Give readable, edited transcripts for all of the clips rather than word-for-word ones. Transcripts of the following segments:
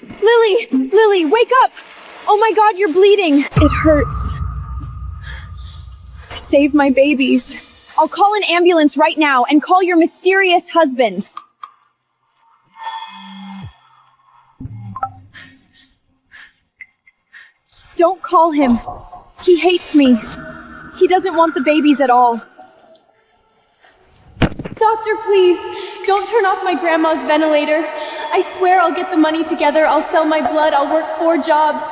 Lily, wake up! Oh my God, you're bleeding. It hurts. Save my babies. I'll call an ambulance right now and call your mysterious husband. Don't call him. He hates me. He doesn't want the babies at all. Doctor, please, don't turn off my grandma's ventilator. I swear I'll get the money together, I'll sell my blood, I'll work 4 jobs.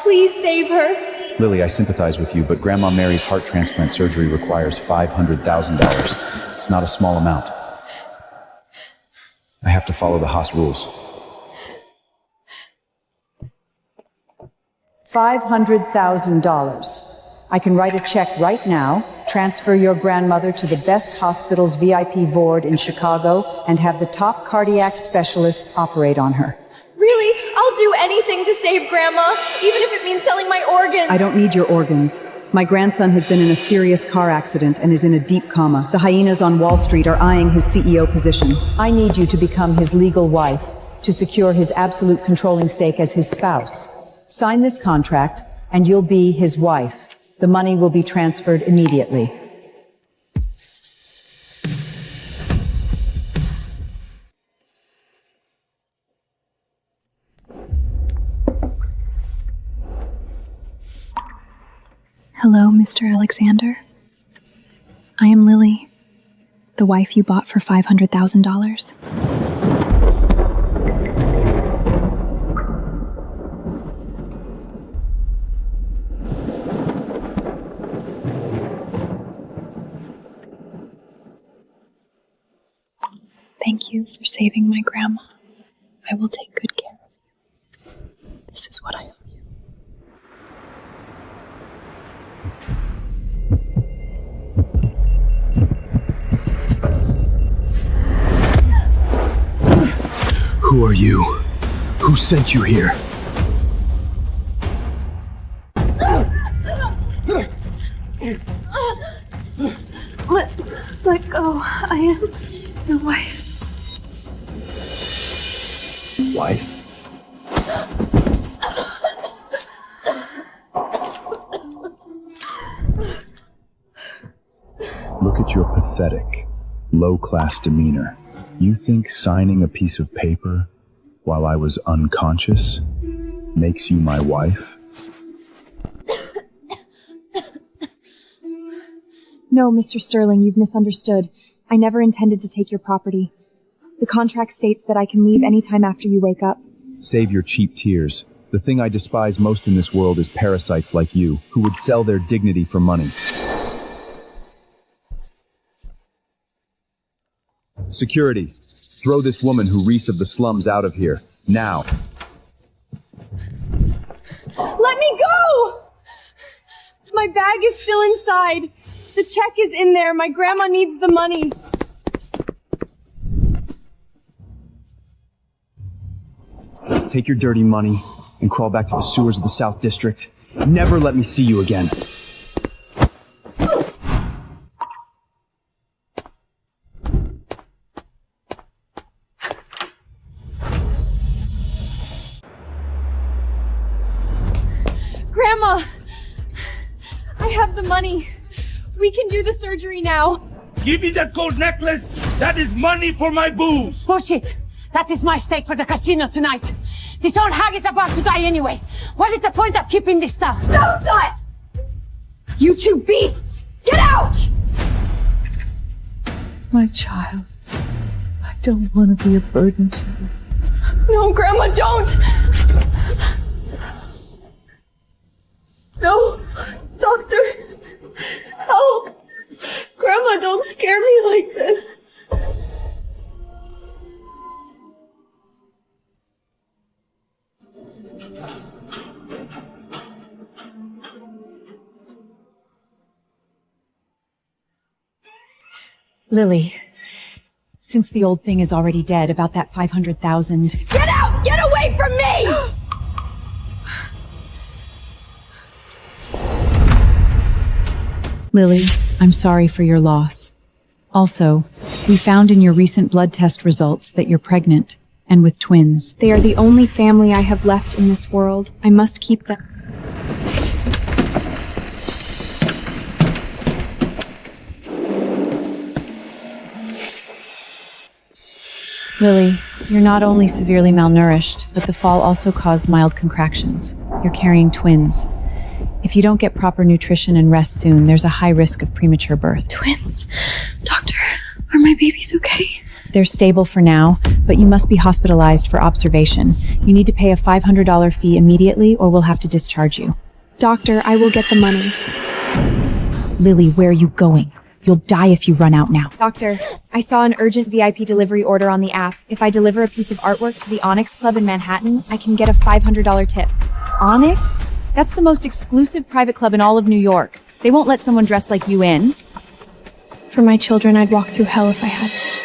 Please save her. Lily, I sympathize with you, but Grandma Mary's heart transplant surgery requires $500,000. It's not a small amount. I have to follow the Haas rules. $500,000. I can write a check right now, transfer your grandmother to the best hospital's VIP ward in Chicago, and have the top cardiac specialist operate on her. Really? I'll do anything to save Grandma, even if it means selling my organs. I don't need your organs. My grandson has been in a serious car accident and is in a deep coma. The hyenas on Wall Street are eyeing his CEO position. I need you to become his legal wife to secure his absolute controlling stake as his spouse. Sign this contract, and you'll be his wife. The money will be transferred immediately. Hello, Mr. Alexander. I am Lily, the wife you bought for $500,000. Thank you for saving my grandma. I will take good care of you. This is what I owe you. Who are you? Who sent you here? Let go. I am your wife. Wife? Look at your pathetic, low-class demeanor. You think signing a piece of paper while I was unconscious makes you my wife? No, Mr. Sterling, you've misunderstood. I never intended to take your property. The contract states that I can leave anytime after you wake up. Save your cheap tears. The thing I despise most in this world is parasites like you, who would sell their dignity for money. Security, throw this woman who reeks of the slums out of here, now. Let me go! My bag is still inside. The check is in there. My grandma needs the money. Take your dirty money and crawl back to the sewers of the South District. Never let me see you again. Grandma! I have the money. We can do the surgery now. Give me that gold necklace. That is money for my booze. Bullshit! That is my stake for the casino tonight. This old hag is about to die anyway. What is the point of keeping this stuff? No, son! You two beasts! Get out! My child, I don't want to be a burden to you. No, Grandma, don't! No! Doctor! Help! Grandma, don't scare me like this. Lily, since the old thing is already dead about that $500,000... Get out! Get away from me! Lily, I'm sorry for your loss. Also, we found in your recent blood test results that you're pregnant and with twins. They are the only family I have left in this world. I must keep them. Lily, you're not only severely malnourished, but the fall also caused mild contractions. You're carrying twins. If you don't get proper nutrition and rest soon, there's a high risk of premature birth. Twins? Doctor, are my babies okay? They're stable for now, but you must be hospitalized for observation. You need to pay a $500 fee immediately, or we'll have to discharge you. Doctor, I will get the money. Lily, where are you going? You'll die if you run out now. Doctor, I saw an urgent VIP delivery order on the app. If I deliver a piece of artwork to the Onyx Club in Manhattan, I can get a $500 tip. Onyx? That's the most exclusive private club in all of New York. They won't let someone dressed like you in. For my children, I'd walk through hell if I had to.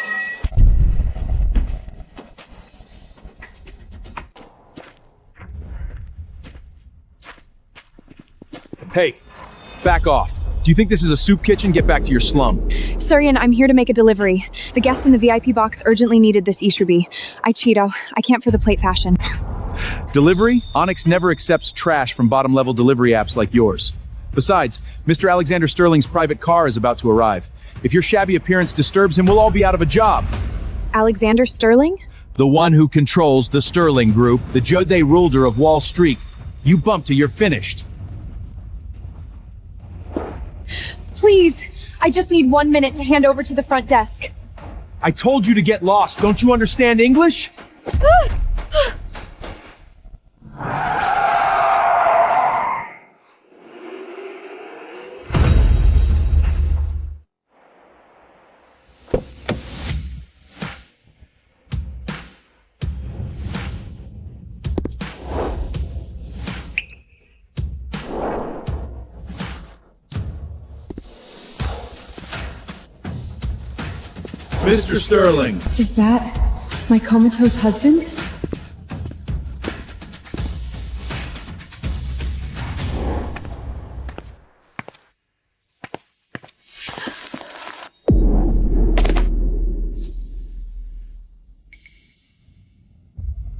Hey, back off. Do you think this is a soup kitchen? Get back to your slum. Surian, I'm here to make a delivery. The guest in the VIP box urgently needed this Ishrubi. I Cheeto. I can't for the plate fashion. Delivery? Onyx never accepts trash from bottom-level delivery apps like yours. Besides, Mr. Alexander Sterling's private car is about to arrive. If your shabby appearance disturbs him, we'll all be out of a job. Alexander Sterling? The one who controls the Sterling Group, the Jode Ruler of Wall Street. You bump till you're finished. Please, I just need 1 minute to hand over to the front desk. I told you to get lost. Don't you understand English? Mr. Sterling. Is that my comatose husband?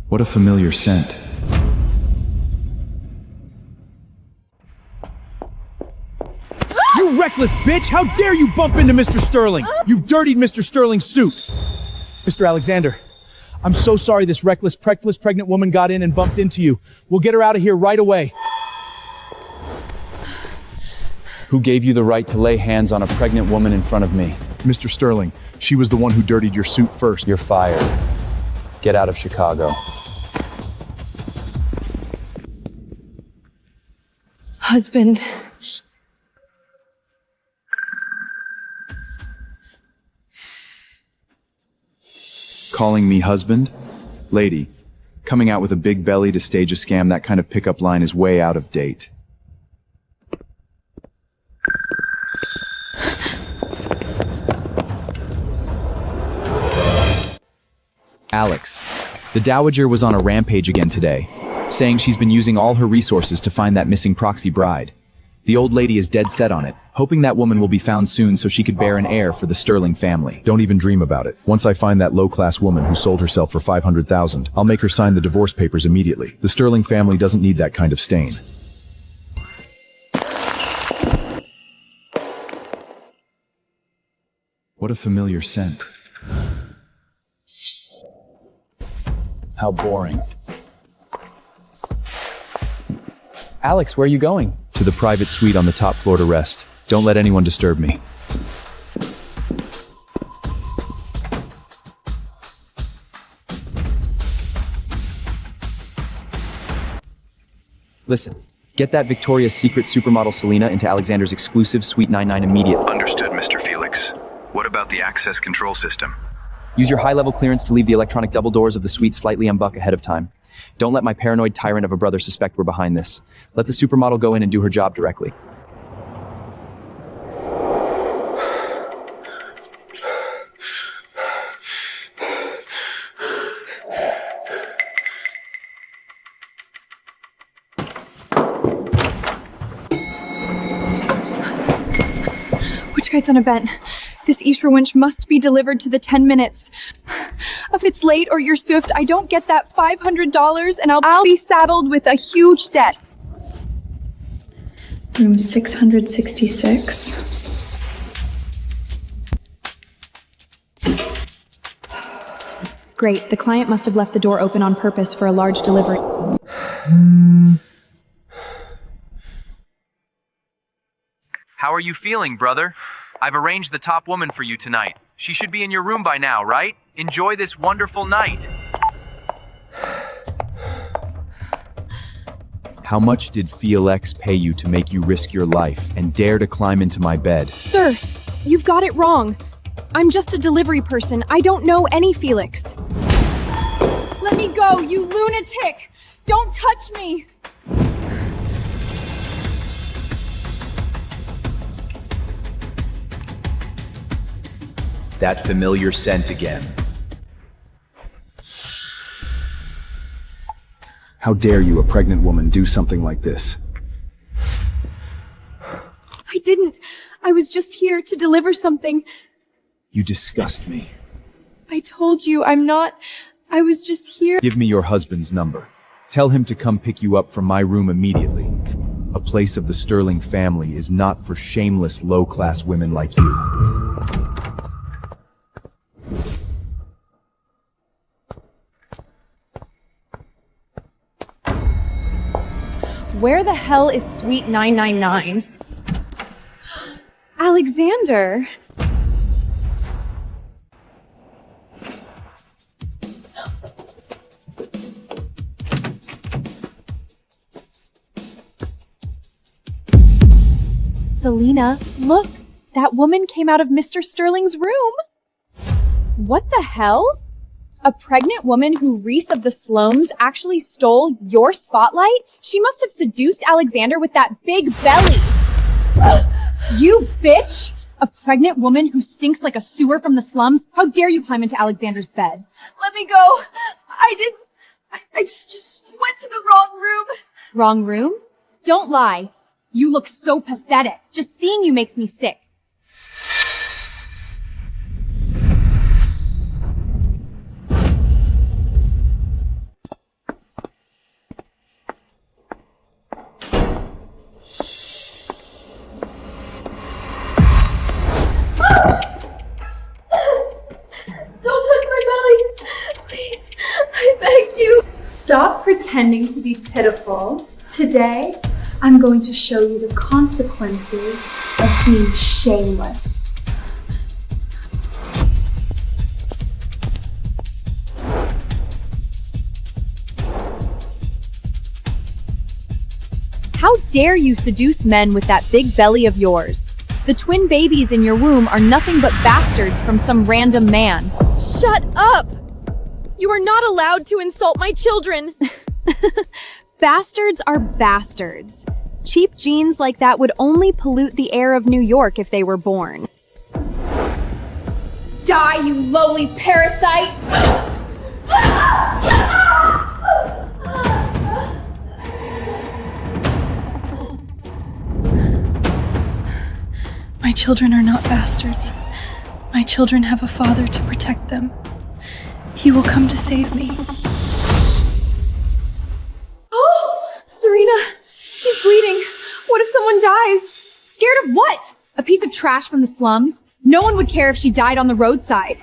What a familiar scent. You reckless bitch! How dare you bump into Mr. Sterling? You've dirtied Mr. Sterling's suit. Mr. Alexander, I'm so sorry this reckless pregnant woman got in and bumped into you. We'll get her out of here right away. Who gave you the right to lay hands on a pregnant woman in front of me? Mr. Sterling, she was the one who dirtied your suit first. You're fired. Get out of Chicago. Husband. Calling me husband? Lady, coming out with a big belly to stage a scam, that kind of pickup line is way out of date. Alex, the Dowager was on a rampage again today, saying she's been using all her resources to find that missing proxy bride. The old lady is dead set on it, hoping that woman will be found soon so she could bear an heir for the Sterling family. Don't even dream about it. Once I find that low-class woman who sold herself for $500,000, I'll make her sign the divorce papers immediately. The Sterling family doesn't need that kind of stain. What a familiar scent. How boring. Alex, where are you going? To the private suite on the top floor to rest. Don't let anyone disturb me. Listen, get that Victoria's Secret supermodel Selena into Alexander's exclusive Suite 99 immediately. Understood, Mr. Felix. What about the access control system? Use your high-level clearance to leave the electronic double doors of the suite slightly unbuck ahead of time. Don't let my paranoid tyrant of a brother suspect we're behind this. Let the supermodel go in and do her job directly. Which guy's on a bent? This Ishra winch must be delivered to the 10 minutes. If it's late or you're swift, I don't get that $500 and I'll be saddled with a huge debt. Room 666. Great, the client must have left the door open on purpose for a large delivery. How are you feeling, brother? I've arranged the top woman for you tonight. She should be in your room by now, right? Enjoy this wonderful night. How much did Felix pay you to make you risk your life and dare to climb into my bed? Sir, you've got it wrong. I'm just a delivery person. I don't know any Felix. Let me go, you lunatic! Don't touch me! That familiar scent again. How dare you, a pregnant woman, do something like this? I didn't. I was just here to deliver something. You disgust me. I told you, I'm not. I was just here. Give me your husband's number. Tell him to come pick you up from my room immediately. A place of the Sterling family is not for shameless, low-class women like you. Where the hell is Suite 999? Alexander. Selena, look! That woman came out of Mr. Sterling's room! What the hell? A pregnant woman who Reese of the Slomes actually stole your spotlight? She must have seduced Alexander with that big belly! You bitch! A pregnant woman who stinks like a sewer from the slums? How dare you climb into Alexander's bed? Let me go! I didn't... I just went to the wrong room! Wrong room? Don't lie. You look so pathetic. Just seeing you makes me sick. Stop pretending to be pitiful. Today, I'm going to show you the consequences of being shameless. How dare you seduce men with that big belly of yours? The twin babies in your womb are nothing but bastards from some random man. Shut up! You are not allowed to insult my children! Bastards are bastards. Cheap genes like that would only pollute the air of New York if they were born. Die, you lowly parasite! My children are not bastards. My children have a father to protect them. He will come to save me. Oh! Serena! She's bleeding! What if someone dies? Scared of what? A piece of trash from the slums? No one would care if she died on the roadside.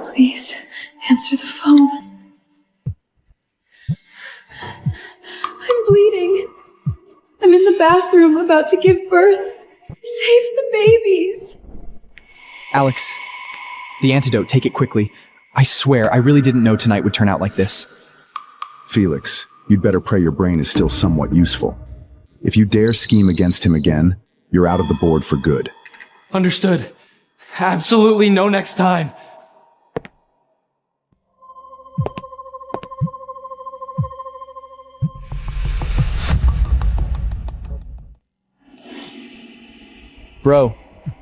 Please, answer the phone. I'm bleeding. I'm in the bathroom about to give birth. Save the babies. Alex, the antidote, take it quickly. I swear, I really didn't know tonight would turn out like this. Felix, you'd better pray your brain is still somewhat useful. If you dare scheme against him again, you're out of the board for good. Understood. Absolutely no next time. Bro,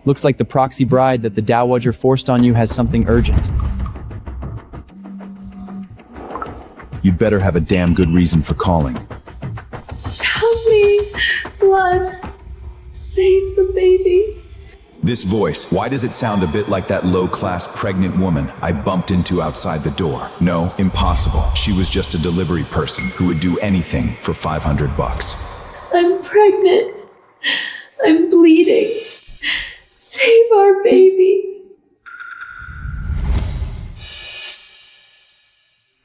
looks like the proxy bride that the Dowager forced on you has something urgent. You'd better have a damn good reason for calling. Help me. God, save the baby. This voice, why does it sound a bit like that low-class pregnant woman I bumped into outside the door? No, impossible. She was just a delivery person who would do anything for $500. I'm pregnant. I'm bleeding. Save our baby.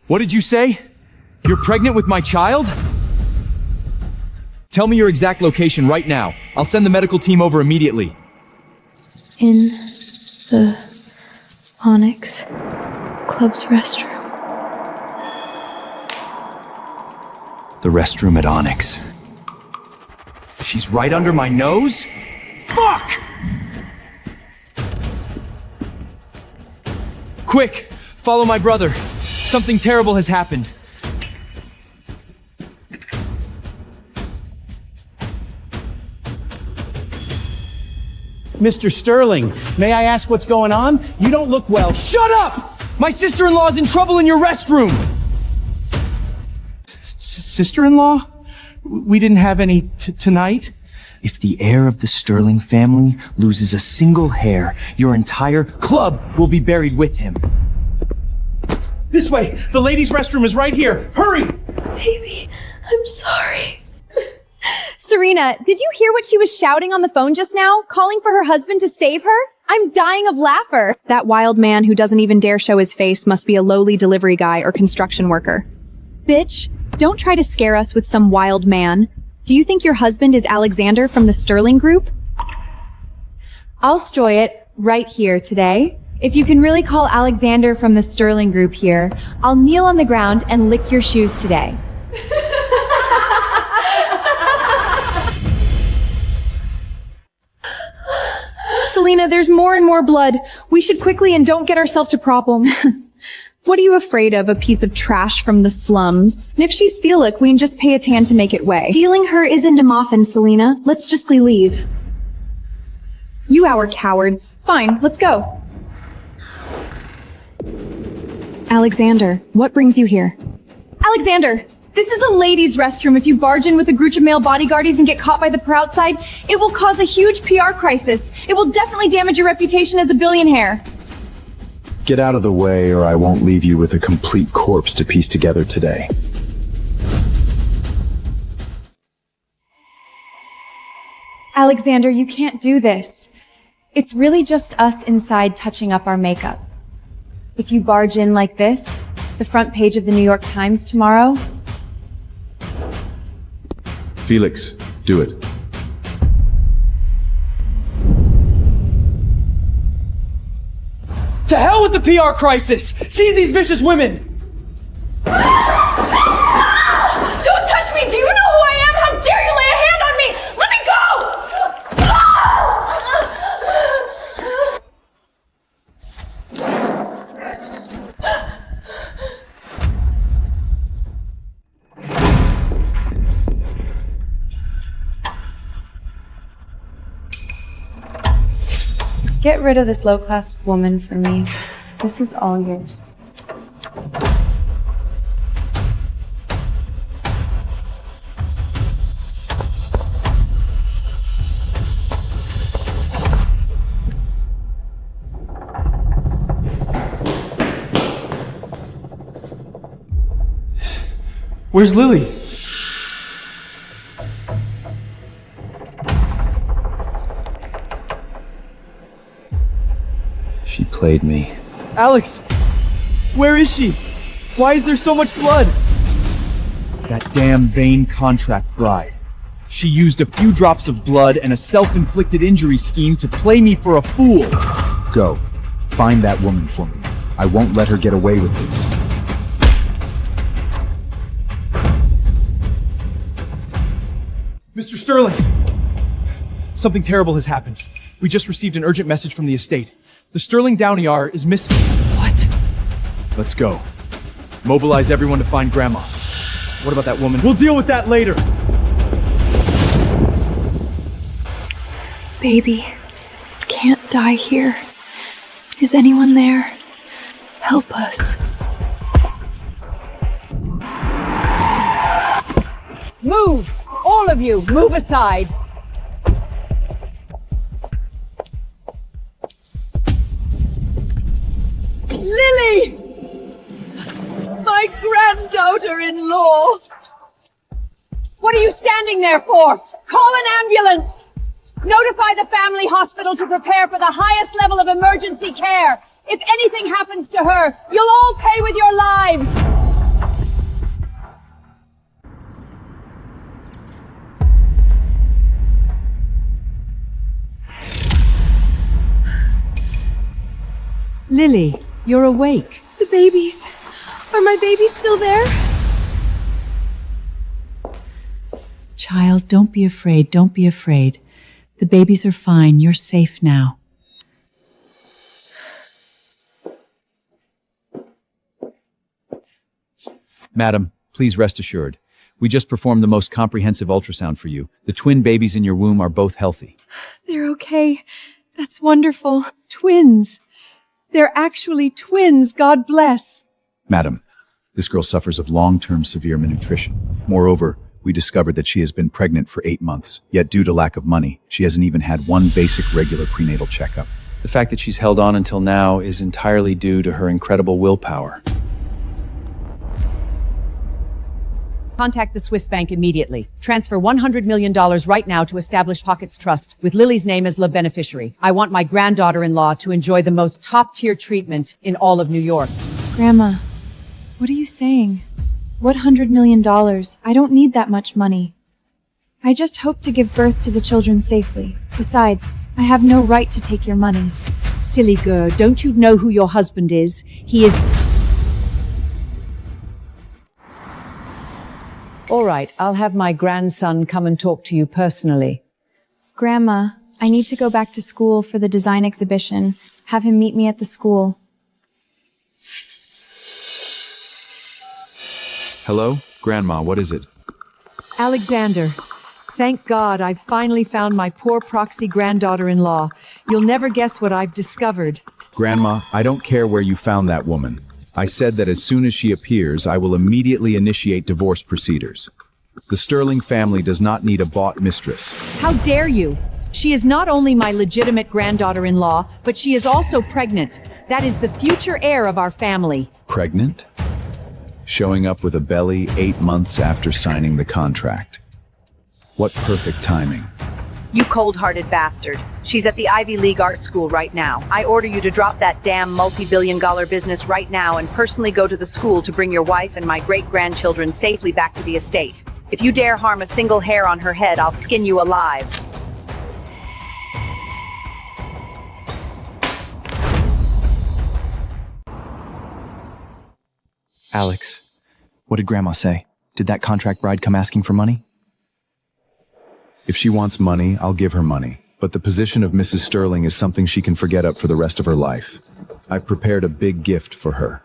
What did you say? You're pregnant with my child? Tell me your exact location right now. I'll send the medical team over immediately. In the Onyx Club's restroom. The restroom at Onyx. She's right under my nose? Fuck! Quick! Follow my brother. Something terrible has happened. Mr. Sterling, may I ask what's going on? You don't look well. Shut up! My sister-in-law's in trouble in your restroom! Sister-in-law? We didn't have any tonight? If the heir of the Sterling family loses a single hair, your entire club will be buried with him. This way! The ladies' restroom is right here! Hurry! Baby, I'm sorry. Serena, did you hear what she was shouting on the phone just now? Calling for her husband to save her? I'm dying of laughter. That wild man who doesn't even dare show his face must be a lowly delivery guy or construction worker. Bitch, don't try to scare us with some wild man. Do you think your husband is Alexander from the Sterling Group? I'll destroy it right here today. If you can really call Alexander from the Sterling Group here, I'll kneel on the ground and lick your shoes today. Selena, there's more and more blood. We should quickly and don't get ourselves to problem. What are you afraid of, a piece of trash from the slums? And if she's Thelic, we can just pay a tan to make it way. Stealing her isn't a muffin, Selena. Let's just leave. You our cowards. Fine, let's go. Alexander, what brings you here? Alexander, this is a ladies' restroom. If you barge in with a group of male bodyguardies and get caught by the per outside, it will cause a huge PR crisis. It will definitely damage your reputation as a billionaire. Get out of the way or I won't leave you with a complete corpse to piece together today. Alexander, you can't do this. It's really just us inside touching up our makeup. If you barge in like this, the front page of the New York Times tomorrow. Felix, do it. To hell with the PR crisis! Seize these vicious women! Don't touch me! Do you know who I am? How dare you lay a hand on me? Let me Get rid of this low-class woman for me. This is all yours. Where's Lily? She played me. Alex! Where is she? Why is there so much blood? That damn vain contract bride. She used a few drops of blood and a self-inflicted injury scheme to play me for a fool. Go. Find that woman for me. I won't let her get away with this. Mr. Sterling! Something terrible has happened. We just received an urgent message from the estate. The Sterling Downey is missing. What? Let's go. Mobilize everyone to find Grandma. What about that woman? We'll deal with that later. Baby, can't die here. Is anyone there? Help us. Move! All of you, move aside. floor. What are you standing there for? Call an ambulance. Notify the family hospital to prepare for the highest level of emergency care. If anything happens to her, you'll all pay with your lives. Lily, you're awake. The babies. Are my babies still there? Child, don't be afraid. Don't be afraid. The babies are fine. You're safe now. Madam, please rest assured. We just performed the most comprehensive ultrasound for you. The twin babies in your womb are both healthy. They're okay. That's wonderful. Twins. They're actually twins. God bless. Madam, this girl suffers of long-term severe malnutrition. Moreover, we discovered that she has been pregnant for 8 months, yet due to lack of money, she hasn't even had one basic regular prenatal checkup. The fact that she's held on until now is entirely due to her incredible willpower. Contact the Swiss bank immediately. Transfer $100 million right now to Established Pockets Trust, with Lily's name as the beneficiary. I want my granddaughter-in-law to enjoy the most top-tier treatment in all of New York. Grandma, what are you saying? What $100 million? I don't need that much money. I just hope to give birth to the children safely. Besides, I have no right to take your money. Silly girl, don't you know who your husband is? He is... All right, I'll have my grandson come and talk to you personally. Grandma, I need to go back to school for the design exhibition. Have him meet me at the school. Hello? Grandma, what is it? Alexander, thank God I've finally found my poor proxy granddaughter-in-law. You'll never guess what I've discovered. Grandma, I don't care where you found that woman. I said that as soon as she appears, I will immediately initiate divorce procedures. The Sterling family does not need a bought mistress. How dare you? She is not only my legitimate granddaughter-in-law, but she is also pregnant. That is the future heir of our family. Pregnant? Showing up with a belly 8 months after signing the contract. What perfect timing. You cold-hearted bastard. She's at the Ivy League art school right now. I order you to drop that damn multi-billion-dollar business right now and personally go to the school to bring your wife and my great-grandchildren safely back to the estate. If you dare harm a single hair on her head, I'll skin you alive. Alex, what did Grandma say? Did that contract bride come asking for money? If she wants money, I'll give her money. But the position of Mrs. Sterling is something she can forget up for the rest of her life. I've prepared a big gift for her.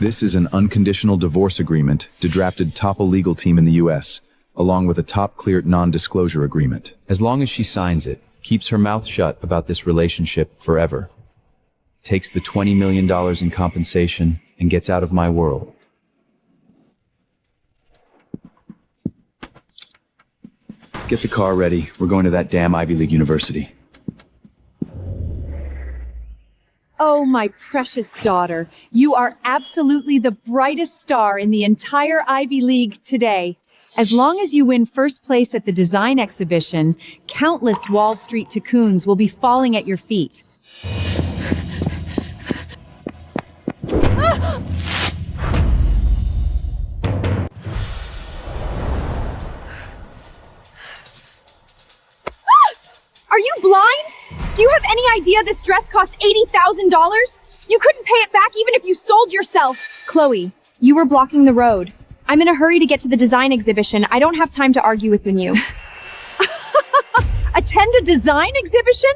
This is an unconditional divorce agreement to drafted top a legal team in the U.S., along with a top-cleared non-disclosure agreement. As long as she signs it, keeps her mouth shut about this relationship forever, takes the $20 million in compensation, and gets out of my world. Get the car ready. We're going to that damn Ivy League University. Oh, my precious daughter, you are absolutely the brightest star in the entire Ivy League today. As long as you win first place at the design exhibition, countless Wall Street tycoons will be falling at your feet. Are you blind? Do you have any idea this dress cost $80,000? You couldn't pay it back even if you sold yourself. Chloe, you were blocking the road. I'm in a hurry to get to the design exhibition. I don't have time to argue with you. Attend a design exhibition?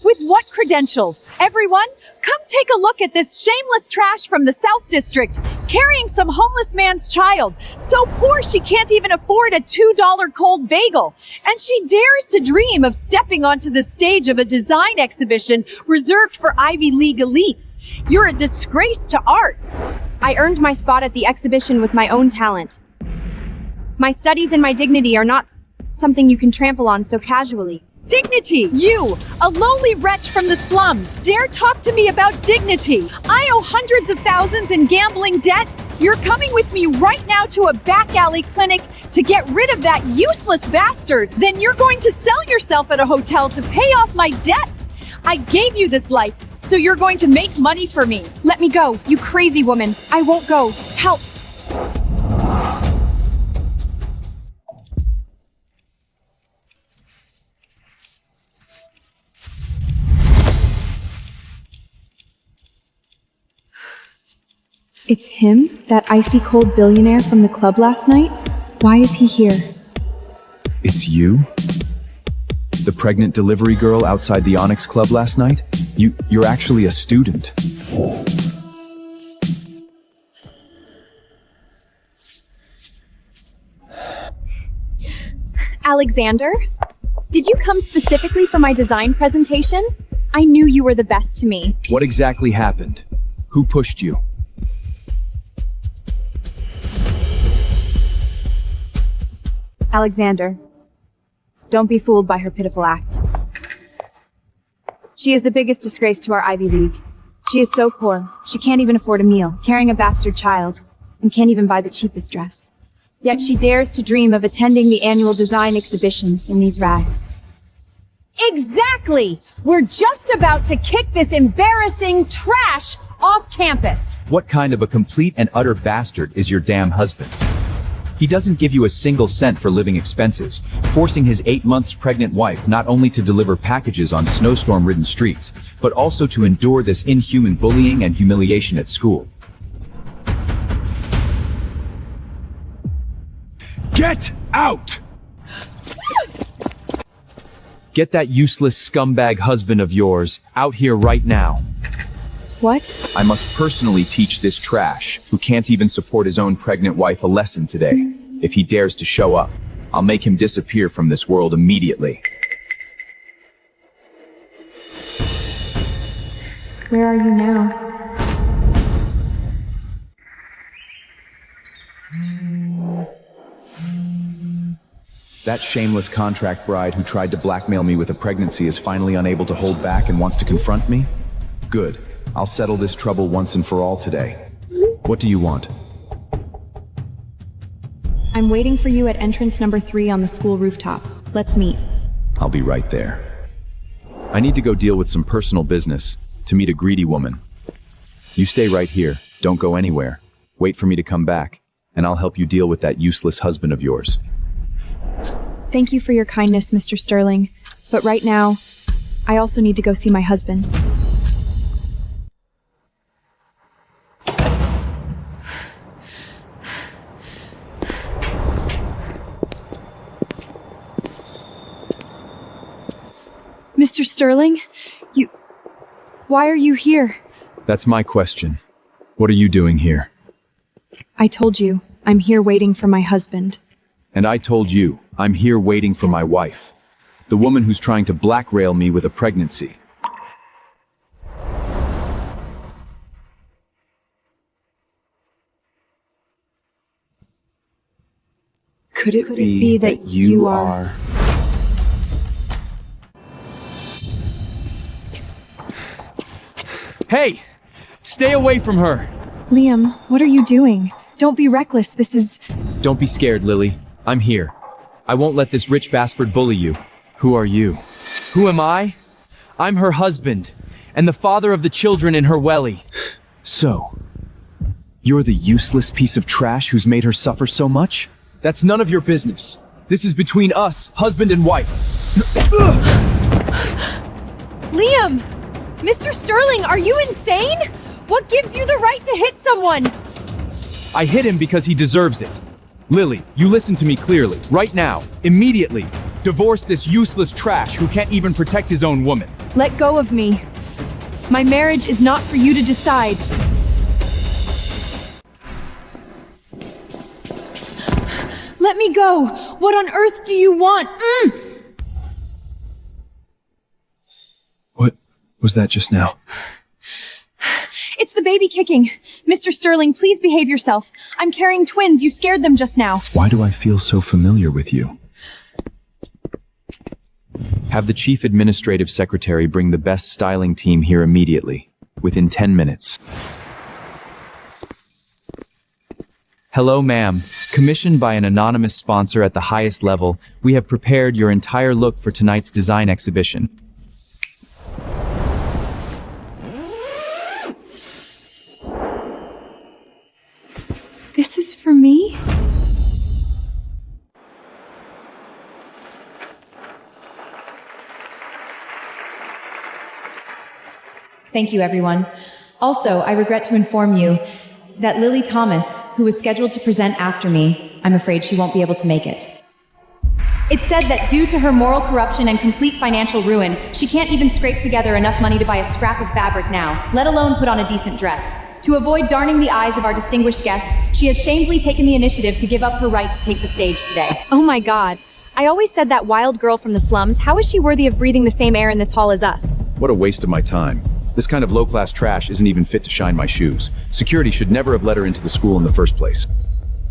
With what credentials? Everyone, come take a look at this shameless trash from the South District, carrying some homeless man's child, so poor she can't even afford a $2 cold bagel. And she dares to dream of stepping onto the stage of a design exhibition reserved for Ivy League elites. You're a disgrace to art. I earned my spot at the exhibition with my own talent. My studies and my dignity are not something you can trample on so casually. dignity? You, a lowly wretch from the slums, dare talk to me about dignity? I owe hundreds of thousands in gambling debts. You're coming with me right now to a back alley clinic to get rid of that useless bastard. Then you're going to sell yourself at a hotel to pay off my debts. I gave you this life, so you're going to make money for me. Let me go, you crazy woman. I won't go. Help! It's him, that icy cold billionaire from the club last night? Why is he here? It's you? The pregnant delivery girl outside the Onyx Club last night? You're actually a student. Alexander, did you come specifically for my design presentation? I knew you were the best to me. What exactly happened? Who pushed you? Alexander, don't be fooled by her pitiful act. She is the biggest disgrace to our Ivy League. She is so poor, she can't even afford a meal, carrying a bastard child, and can't even buy the cheapest dress. Yet she dares to dream of attending the annual design exhibition in these rags. Exactly! We're just about to kick this embarrassing trash off campus. What kind of a complete and utter bastard is your damn husband? He doesn't give you a single cent for living expenses, forcing his 8 months pregnant wife not only to deliver packages on snowstorm-ridden streets, but also to endure this inhuman bullying and humiliation at school. Get out! Get that useless scumbag husband of yours out here right now. What? I must personally teach this trash, who can't even support his own pregnant wife, a lesson today. If he dares to show up, I'll make him disappear from this world immediately. Where are you now? That shameless contract bride who tried to blackmail me with a pregnancy is finally unable to hold back and wants to confront me? Good. I'll settle this trouble once and for all today. What do you want? I'm waiting for you at entrance number 3 on the school rooftop. Let's meet. I'll be right there. I need to go deal with some personal business, to meet a greedy woman. You stay right here, don't go anywhere. Wait for me to come back, and I'll help you deal with that useless husband of yours. Thank you for your kindness, Mr. Sterling. But right now, I also need to go see my husband. Mr. Sterling? Why are you here? That's my question. What are you doing here? I told you, I'm here waiting for my husband. And I told you, I'm here waiting for my wife. The woman who's trying to blackmail me with a pregnancy. Could it be that you are... Hey! Stay away from her! Liam, what are you doing? Don't be reckless, this is... Don't be scared, Lily. I'm here. I won't let this rich bastard bully you. Who are you? Who am I? I'm her husband, and the father of the children in her welly. So, you're the useless piece of trash who's made her suffer so much? That's none of your business. This is between us, husband and wife. Liam! Mr. Sterling, are you insane? What gives you the right to hit someone? I hit him because he deserves it. Lily, you listen to me clearly. Right now, immediately, divorce this useless trash who can't even protect his own woman. Let go of me. My marriage is not for you to decide. Let me go! What on earth do you want? What was that just now? It's the baby kicking. Mr. Sterling, please behave yourself. I'm carrying twins. You scared them just now. Why do I feel so familiar with you? Have the chief administrative secretary bring the best styling team here immediately, within 10 minutes. Hello, ma'am. Commissioned by an anonymous sponsor at the highest level, we have prepared your entire look for tonight's design exhibition. This is for me? Thank you, everyone. Also, I regret to inform you that Lily Thomas, who was scheduled to present after me, I'm afraid she won't be able to make it. It said that due to her moral corruption and complete financial ruin, she can't even scrape together enough money to buy a scrap of fabric now, let alone put on a decent dress. To avoid darning the eyes of our distinguished guests, she has shamefully taken the initiative to give up her right to take the stage today. Oh my god. I always said that wild girl from the slums, how is she worthy of breathing the same air in this hall as us? What a waste of my time. This kind of low-class trash isn't even fit to shine my shoes. Security should never have let her into the school in the first place.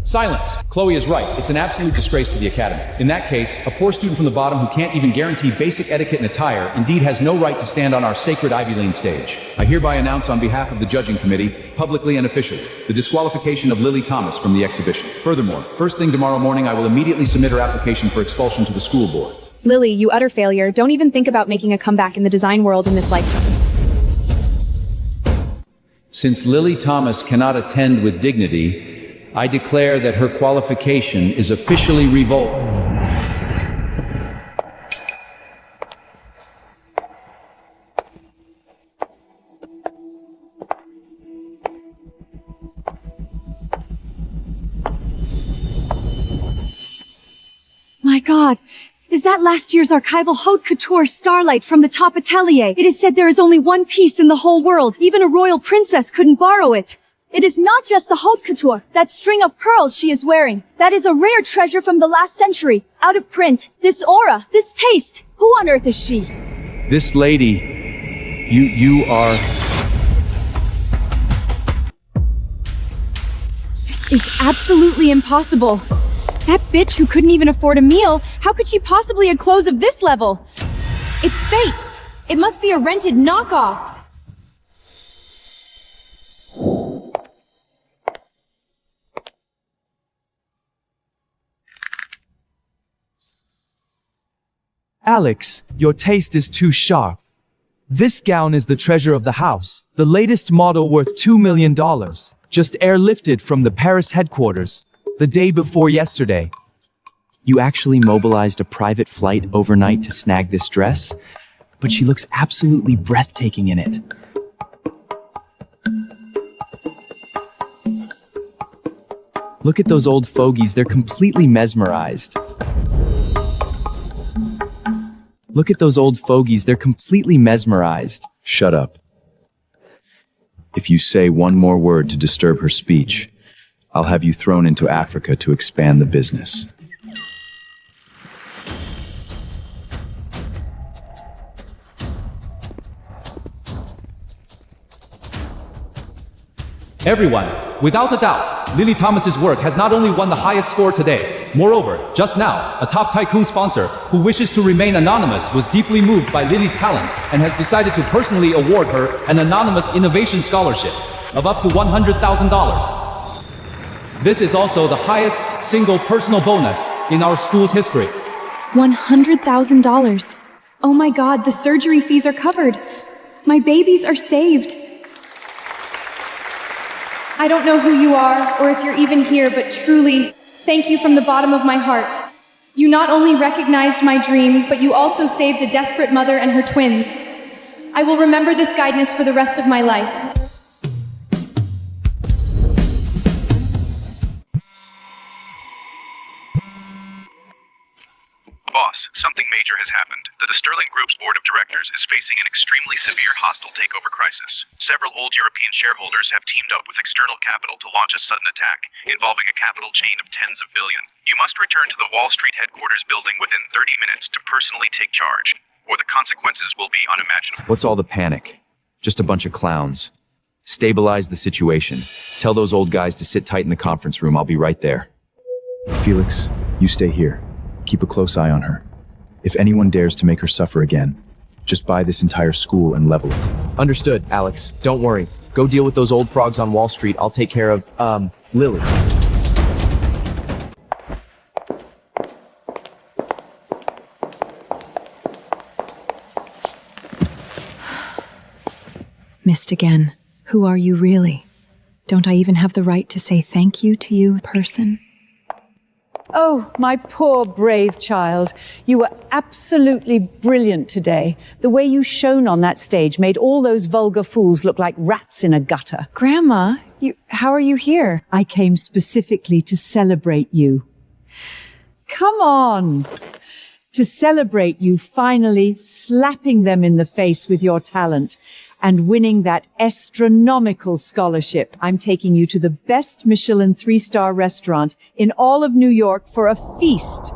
Silence! Chloe is right. It's an absolute disgrace to the academy. In that case, a poor student from the bottom who can't even guarantee basic etiquette and attire indeed has no right to stand on our sacred Ivy Lane stage. I hereby announce on behalf of the judging committee, publicly and officially, the disqualification of Lily Thomas from the exhibition. Furthermore, first thing tomorrow morning, I will immediately submit her application for expulsion to the school board. Lily, you utter failure. Don't even think about making a comeback in the design world in this lifetime. Since Lily Thomas cannot attend with dignity, I declare that her qualification is officially revoked. My god, is that last year's archival haute couture starlight from the top atelier? It is said there is only one piece in the whole world. Even a royal princess couldn't borrow it. It is not just the haute couture, that string of pearls she is wearing. That is a rare treasure from the last century, out of print. This aura, this taste, who on earth is she? This lady, you are... This is absolutely impossible. That bitch who couldn't even afford a meal, how could she possibly have clothes of this level? It's fake. It must be a rented knockoff. Alex, your taste is too sharp. This gown is the treasure of the house, the latest model worth $2 million, just airlifted from the Paris headquarters, the day before yesterday. You actually mobilized a private flight overnight to snag this dress? But she looks absolutely breathtaking in it. Look at those old fogies, they're completely mesmerized. Look at those old fogies, they're completely mesmerized. Shut up. If you say one more word to disturb her speech, I'll have you thrown into Africa to expand the business. Everyone, without a doubt, Lily Thomas's work has not only won the highest score today, moreover, just now, a top tycoon sponsor who wishes to remain anonymous was deeply moved by Lily's talent and has decided to personally award her an anonymous innovation scholarship of up to $100,000. This is also the highest single personal bonus in our school's history. $100,000. Oh my god, the surgery fees are covered. My babies are saved. I don't know who you are, or if you're even here, but truly, thank you from the bottom of my heart. You not only recognized my dream, but you also saved a desperate mother and her twins. I will remember this guidance for the rest of my life. Boss, something major has happened. The Sterling Group's board of directors is facing an extremely severe hostile takeover crisis. Several old European shareholders have teamed up with external capital to launch a sudden attack, involving a capital chain of tens of billions. You must return to the Wall Street headquarters building within 30 minutes to personally take charge, or the consequences will be unimaginable. What's all the panic? Just a bunch of clowns. Stabilize the situation. Tell those old guys to sit tight in the conference room. I'll be right there. Felix, you stay here. Keep a close eye on her. If anyone dares to make her suffer again, just buy this entire school and level it. Understood, Alex. Don't worry. Go deal with those old frogs on Wall Street. I'll take care of, Lily. Missed again. Who are you really? Don't I even have the right to say thank you to you, person? Oh, my poor, brave child. You were absolutely brilliant today. The way you shone on that stage made all those vulgar fools look like rats in a gutter. Grandma, how are you here? I came specifically to celebrate you. Come on! To celebrate you finally slapping them in the face with your talent and winning that astronomical scholarship. I'm taking you to the best Michelin 3-star restaurant in all of New York for a feast.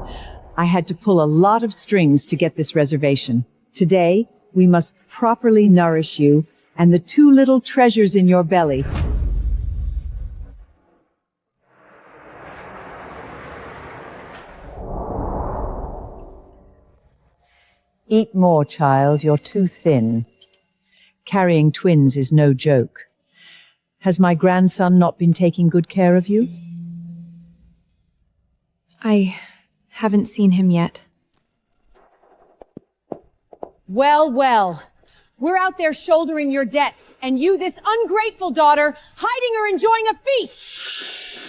I had to pull a lot of strings to get this reservation. Today, we must properly nourish you and the 2 little treasures in your belly. Eat more, child. You're too thin. Carrying twins is no joke. Has my grandson not been taking good care of you? I haven't seen him yet. Well, well. We're out there shouldering your debts, and you, this ungrateful daughter, hiding or enjoying a feast!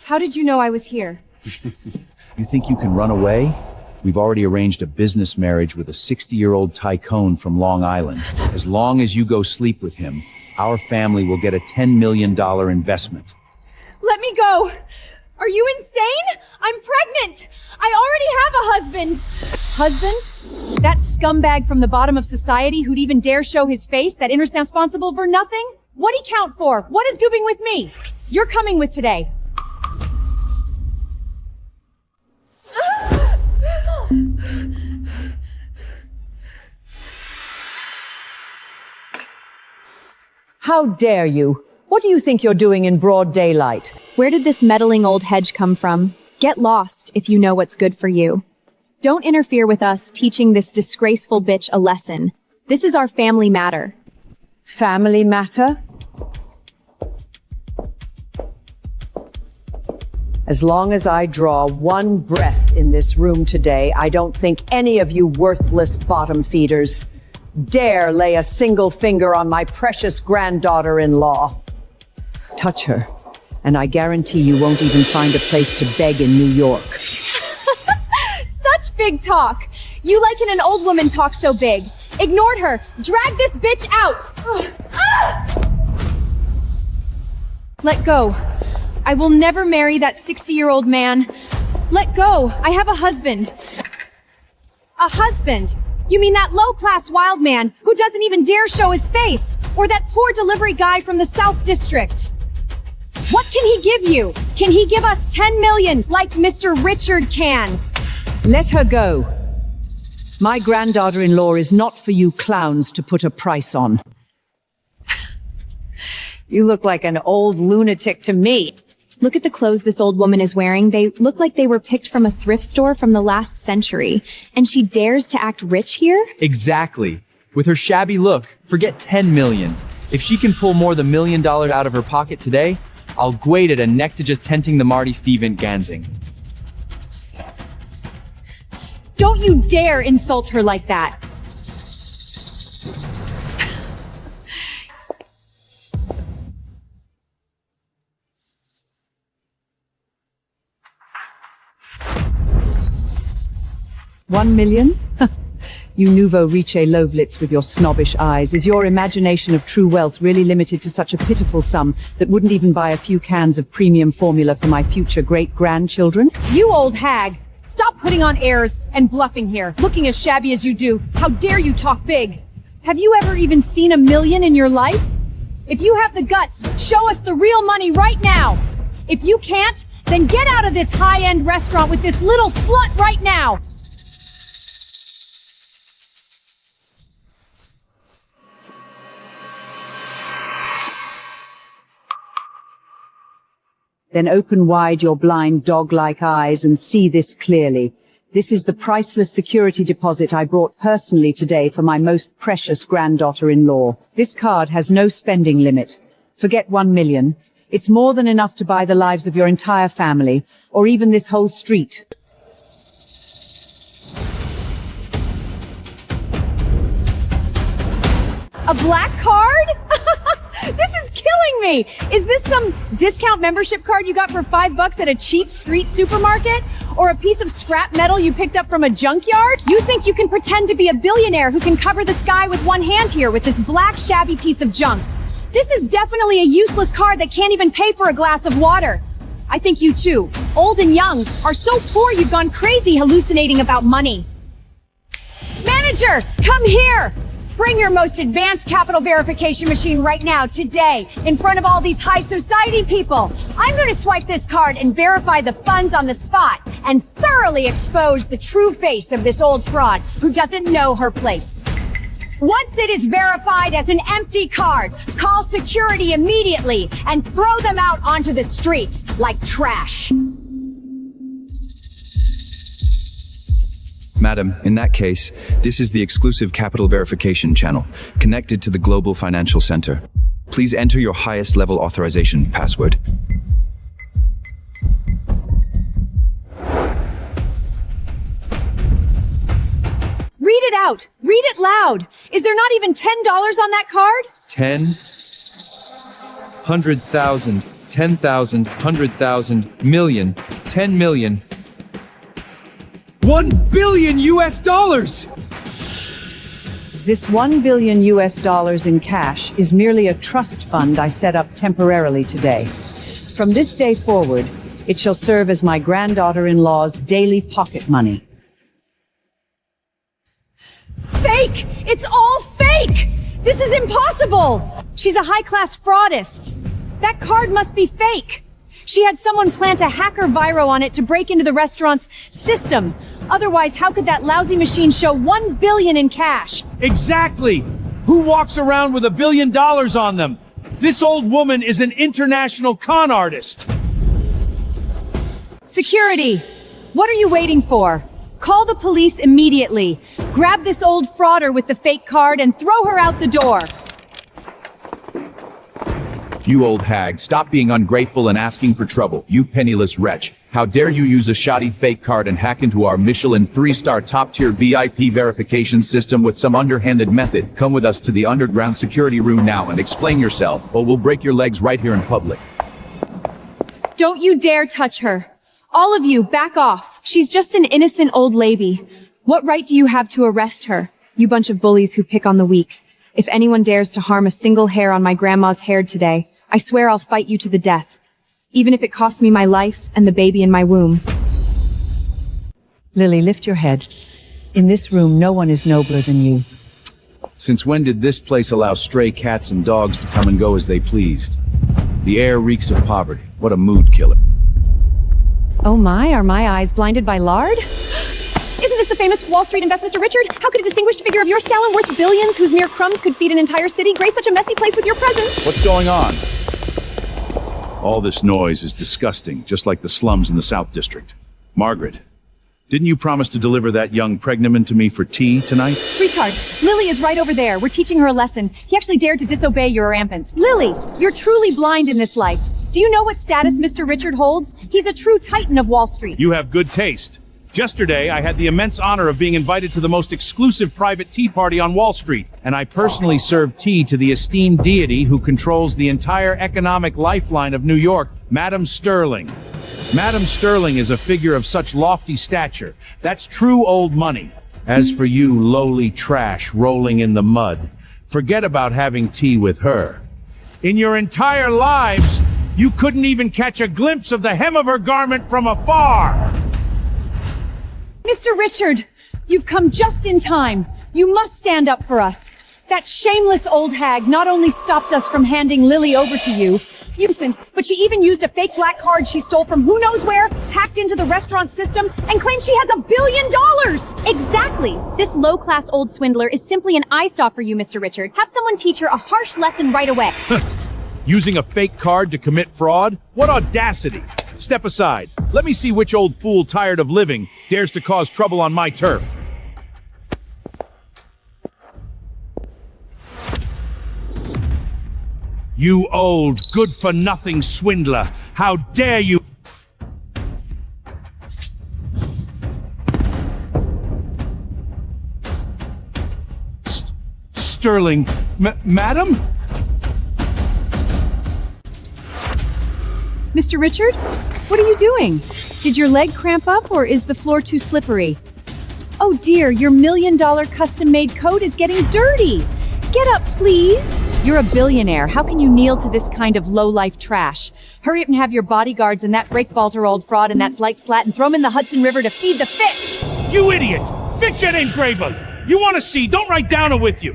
How did you know I was here? You think you can run away? We've already arranged a business marriage with a 60-year-old tycoon from Long Island. As long as you go sleep with him, our family will get a $10 million investment. Let me go! Are you insane? I'm pregnant! I already have a husband! Husband? That scumbag from the bottom of society who'd even dare show his face, that responsible for nothing? What'd he count for? What is goobing with me? You're coming with today. How dare you? What do you think you're doing in broad daylight? Where did this meddling old hedge come from? Get lost if you know what's good for you. Don't interfere with us teaching this disgraceful bitch a lesson. This is our family matter. Family matter? As long as I draw one breath in this room today, I don't think any of you worthless bottom feeders dare lay a single finger on my precious granddaughter-in-law. Touch her, and I guarantee you won't even find a place to beg in New York. Such big talk! You like an old woman talk so big. Ignored her. Drag this bitch out! Let go. I will never marry that 60-year-old man. Let go. I have a husband. A husband? You mean that low-class wild man who doesn't even dare show his face? Or that poor delivery guy from the South District? What can he give you? Can he give us 10 million like Mr. Richard can? Let her go. My granddaughter-in-law is not for you clowns to put a price on. You look like an old lunatic to me. Look at the clothes this old woman is wearing. They look like they were picked from a thrift store from the last century. And she dares to act rich here? Exactly. With her shabby look, forget 10 million. If she can pull more than $1 million out of her pocket today, I'll gwade it a neck to just tenting the Marty Steven Gansing. Don't you dare insult her like that. $1 million? You nouveau riche Lovlitz with your snobbish eyes. Is your imagination of true wealth really limited to such a pitiful sum that wouldn't even buy a few cans of premium formula for my future great-grandchildren? You old hag! Stop putting on airs and bluffing here, looking as shabby as you do. How dare you talk big? Have you ever even seen $1 million in your life? If you have the guts, show us the real money right now! If you can't, then get out of this high-end restaurant with this little slut right now! Then open wide your blind dog-like eyes and see this clearly. This is the priceless security deposit I brought personally today for my most precious granddaughter-in-law. This card has no spending limit. Forget 1 million. It's more than enough to buy the lives of your entire family, or even this whole street. A black card? This is killing me! Is this some discount membership card you got for $5 at a cheap street supermarket? Or a piece of scrap metal you picked up from a junkyard? You think you can pretend to be a billionaire who can cover the sky with one hand here with this black shabby piece of junk? This is definitely a useless card that can't even pay for a glass of water. I think you too, old and young, are so poor you've gone crazy hallucinating about money. Manager, come here! Bring your most advanced capital verification machine right now, today, in front of all these high society people. I'm going to swipe this card and verify the funds on the spot and thoroughly expose the true face of this old fraud who doesn't know her place. Once it is verified as an empty card, call security immediately and throw them out onto the street like trash. Madam, in that case, this is the exclusive capital verification channel, connected to the Global Financial Center. Please enter your highest level authorization password. Read it out! Read it loud! Is there not even $10 on that card? 10, 100,000, 10,000, 100,000, million, 10 million. 1 billion US dollars! This $1 billion in cash is merely a trust fund I set up temporarily today. From this day forward, it shall serve as my granddaughter-in-law's daily pocket money. Fake! It's all fake! This is impossible! She's a high-class fraudist. That card must be fake. She had someone plant a hacker viro on it to break into the restaurant's system. Otherwise, how could that lousy machine show 1 billion in cash? Exactly! Who walks around with $1 billion on them? This old woman is an international con artist. Security! What are you waiting for? Call the police immediately. Grab this old frauder with the fake card and throw her out the door. You old hag, stop being ungrateful and asking for trouble, you penniless wretch. How dare you use a shoddy fake card and hack into our Michelin 3-star top-tier VIP verification system with some underhanded method? Come with us to the underground security room now and explain yourself, or we'll break your legs right here in public. Don't you dare touch her. All of you, back off. She's just an innocent old lady. What right do you have to arrest her? You bunch of bullies who pick on the weak. If anyone dares to harm a single hair on my grandma's hair today, I swear I'll fight you to the death, even if it costs me my life and the baby in my womb. Lily, lift your head. In this room, no one is nobler than you. Since when did this place allow stray cats and dogs to come and go as they pleased? The air reeks of poverty. What a mood killer. Oh my, are my eyes blinded by lard? Isn't this the famous Wall Street invest, Mr. Richard? How could a distinguished figure of your style worth billions whose mere crumbs could feed an entire city grace such a messy place with your presence? What's going on? All this noise is disgusting, just like the slums in the South District. Margaret, didn't you promise to deliver that young pregnant to me for tea tonight? Retard, Lily is right over there. We're teaching her a lesson. He actually dared to disobey your rampants. Lily, you're truly blind in this life. Do you know what status Mr. Richard holds? He's a true titan of Wall Street. You have good taste. Yesterday, I had the immense honor of being invited to the most exclusive private tea party on Wall Street, and I personally served tea to the esteemed deity who controls the entire economic lifeline of New York, Madam Sterling. Madam Sterling is a figure of such lofty stature. That's true old money. As for you lowly trash rolling in the mud, forget about having tea with her. In your entire lives, you couldn't even catch a glimpse of the hem of her garment from afar. Mr. Richard, you've come just in time. You must stand up for us. That shameless old hag not only stopped us from handing Lily over to you, but she even used a fake black card she stole from who knows where, hacked into the restaurant system, and claimed she has $1 billion! Exactly! This low-class old swindler is simply an eyesore for you, Mr. Richard. Have someone teach her a harsh lesson right away. Using a fake card to commit fraud? What audacity! step aside. Let me see which old fool tired of living dares to cause trouble on my turf. You old, good-for-nothing swindler! How dare you! Sterling, madam? Mr. Richard, what are you doing? Did your leg cramp up or is the floor too slippery? Oh dear, your $1 million custom-made coat is getting dirty. Get up, please. You're a billionaire. How can you kneel to this kind of low-life trash? Hurry up and have your bodyguards and that breakbalter old fraud and that slight slat and throw him in the Hudson River to feed the fish. You idiot! Fix that engraver! You want to see, don't write down it with you.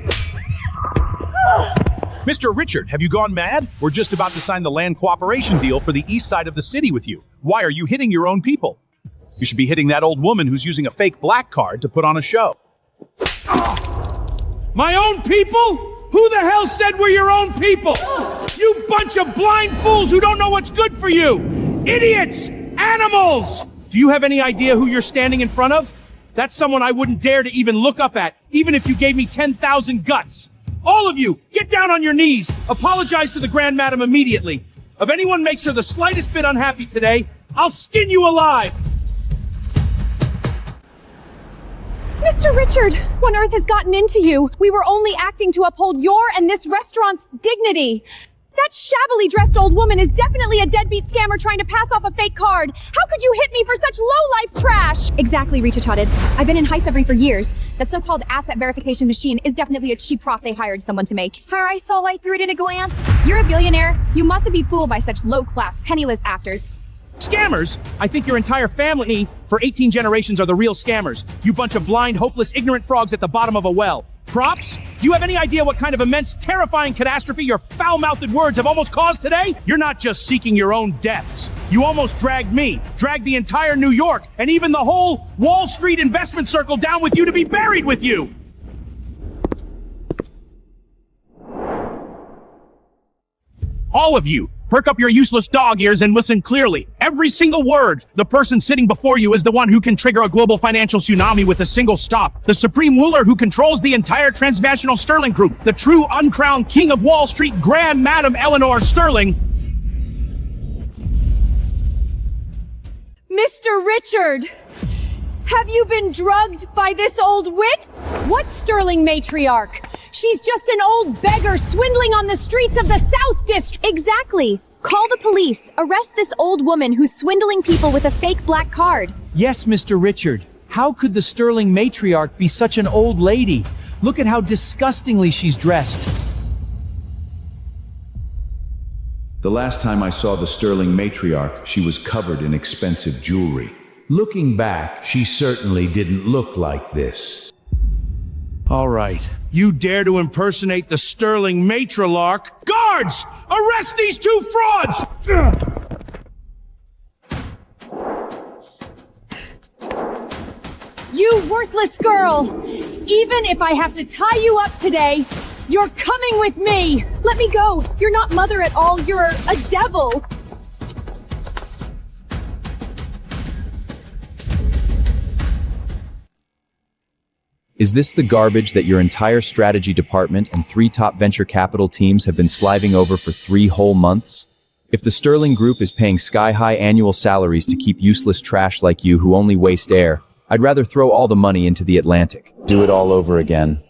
Mr. Richard, have you gone mad? We're just about to sign the land cooperation deal for the east side of the city with you. Why are you hitting your own people? You should be hitting that old woman who's using a fake black card to put on a show. My own people? Who the hell said we're your own people? You bunch of blind fools who don't know what's good for you! Idiots! Animals! Do you have any idea who you're standing in front of? That's someone I wouldn't dare to even look up at, even if you gave me 10,000 guts. All of you, get down on your knees. Apologize to the Grand Madam immediately. If anyone makes her the slightest bit unhappy today, I'll skin you alive. Mr. Richard, what on earth has gotten into you? We were only acting to uphold your and this restaurant's dignity. That shabbily dressed old woman is definitely a deadbeat scammer trying to pass off a fake card. How could you hit me for such low-life trash? Exactly, retarded. I've been in Heist for years. That so-called asset verification machine is definitely a cheap prop they hired someone to make. I saw right through it at a glance. You're a billionaire. You mustn't be fooled by such low-class, penniless actors. Scammers? I think your entire family for 18 generations are the real scammers. You bunch of blind, hopeless, ignorant frogs at the bottom of a well. Props? Do you have any idea what kind of immense, terrifying catastrophe your foul-mouthed words have almost caused today? You're not just seeking your own deaths. You almost dragged me, dragged the entire New York, and even the whole Wall Street investment circle down with you to be buried with you! All of you, perk up your useless dog ears and listen clearly. Every single word. The person sitting before you is the one who can trigger a global financial tsunami with a single stop. The supreme ruler who controls the entire transnational Sterling Group. The true uncrowned king of Wall Street, Grand Madam Eleanor Sterling. Mr. Richard, have you been drugged by this old witch? What Sterling matriarch? She's just an old beggar swindling on the streets of the South District. Exactly. Call the police. Arrest this old woman who's swindling people with a fake black card. Yes, Mr. Richard. How could the Sterling matriarch be such an old lady? Look at how disgustingly she's dressed. The last time I saw the Sterling matriarch, she was covered in expensive jewelry. Looking back, she certainly didn't look like this. All right. You dare to impersonate the Sterling matriarch? Guards! Arrest these two frauds! You worthless girl! Even if I have to tie you up today, you're coming with me! Let me go! You're not mother at all, you're a devil! Is this the garbage that your entire strategy department and 3 top venture capital teams have been sliving over for 3 whole months? If the Sterling Group is paying sky-high annual salaries to keep useless trash like you who only waste air, I'd rather throw all the money into the Atlantic. Do it all over again.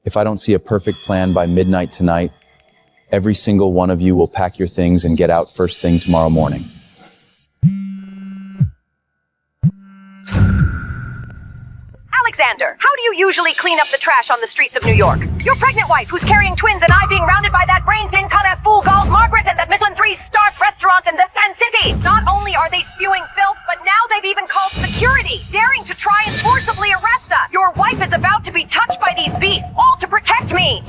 If I don't see a perfect plan by midnight tonight, every single one of you will pack your things and get out first thing tomorrow morning. Alexander, how do you usually clean up the trash on the streets of New York? Your pregnant wife who's carrying twins and I being rounded by that brain-thin cunt-ass fool called Margaret and that Michelin 3-star restaurant in the Sun City. Not only are they spewing filth, but now they've even called security, daring to try and forcibly arrest us. Your wife is about to be touched by these beasts, all to protect me.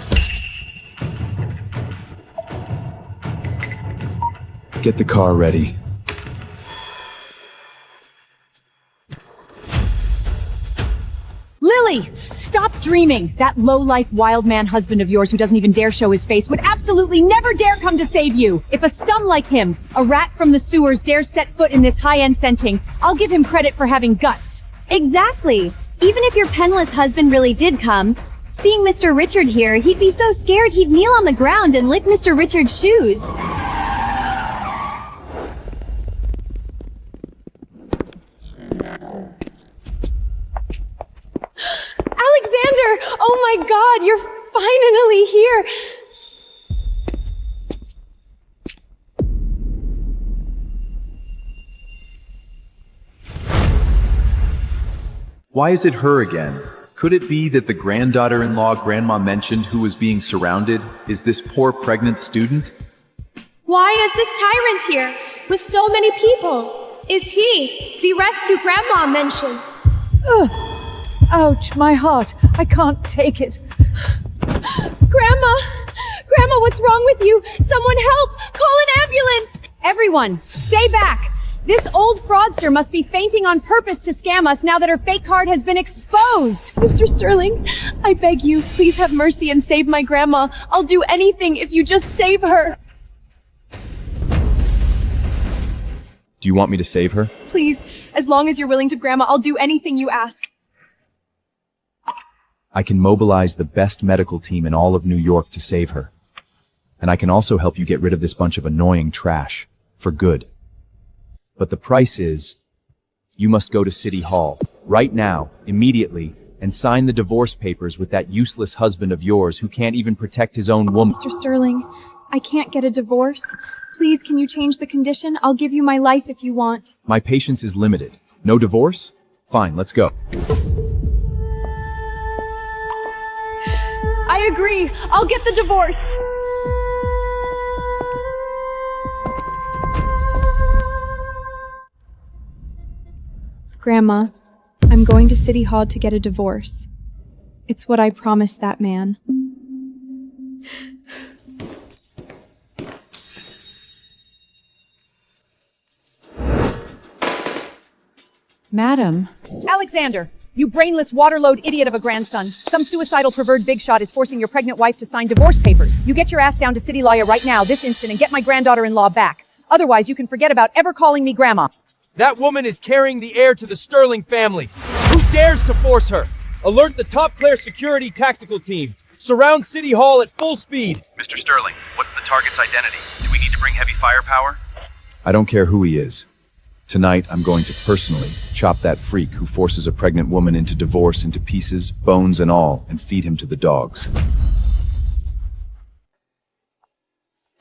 Get the car ready. Lily, stop dreaming. That low-life wild man husband of yours who doesn't even dare show his face would absolutely never dare come to save you. If a scum like him, a rat from the sewers, dares set foot in this high-end setting, I'll give him credit for having guts. Exactly. Even if your penniless husband really did come, seeing Mr. Richard here, he'd be so scared he'd kneel on the ground and lick Mr. Richard's shoes. Alexander! Oh my god, you're finally here! Why is it her again? Could it be that the granddaughter-in-law Grandma mentioned who was being surrounded is this poor pregnant student? Why is this tyrant here, with so many people? Is he the rescue Grandma mentioned? Ugh. Ouch, my heart. I can't take it. Grandma! Grandma, what's wrong with you? Someone help! Call an ambulance! Everyone, stay back! This old fraudster must be fainting on purpose to scam us now that her fake card has been exposed! Mr. Sterling, I beg you, please have mercy and save my grandma. I'll do anything if you just save her. Do you want me to save her? Please, as long as you're willing to, Grandma, I'll do anything you ask. I can mobilize the best medical team in all of New York to save her. And I can also help you get rid of this bunch of annoying trash. For good. But the price is, you must go to City Hall, right now, immediately, and sign the divorce papers with that useless husband of yours who can't even protect his own woman. Mr. Sterling, I can't get a divorce. Please, can you change the condition? I'll give you my life if you want. My patience is limited. No divorce? Fine, let's go. I agree. I'll get the divorce. Grandma, I'm going to City Hall to get a divorce. It's what I promised that man. Madam. Alexander, you brainless waterload idiot of a grandson. Some suicidal pervert big shot is forcing your pregnant wife to sign divorce papers. You get your ass down to City Lawyer right now, this instant, and get my granddaughter-in-law back. Otherwise, you can forget about ever calling me Grandma. That woman is carrying the heir to the Sterling family. Who dares to force her? Alert the Top Claire Security Tactical Team. Surround City Hall at full speed. Mr. Sterling, what's the target's identity? Do we need to bring heavy firepower? I don't care who he is. Tonight, I'm going to personally chop that freak who forces a pregnant woman into divorce into pieces, bones and all, and feed him to the dogs.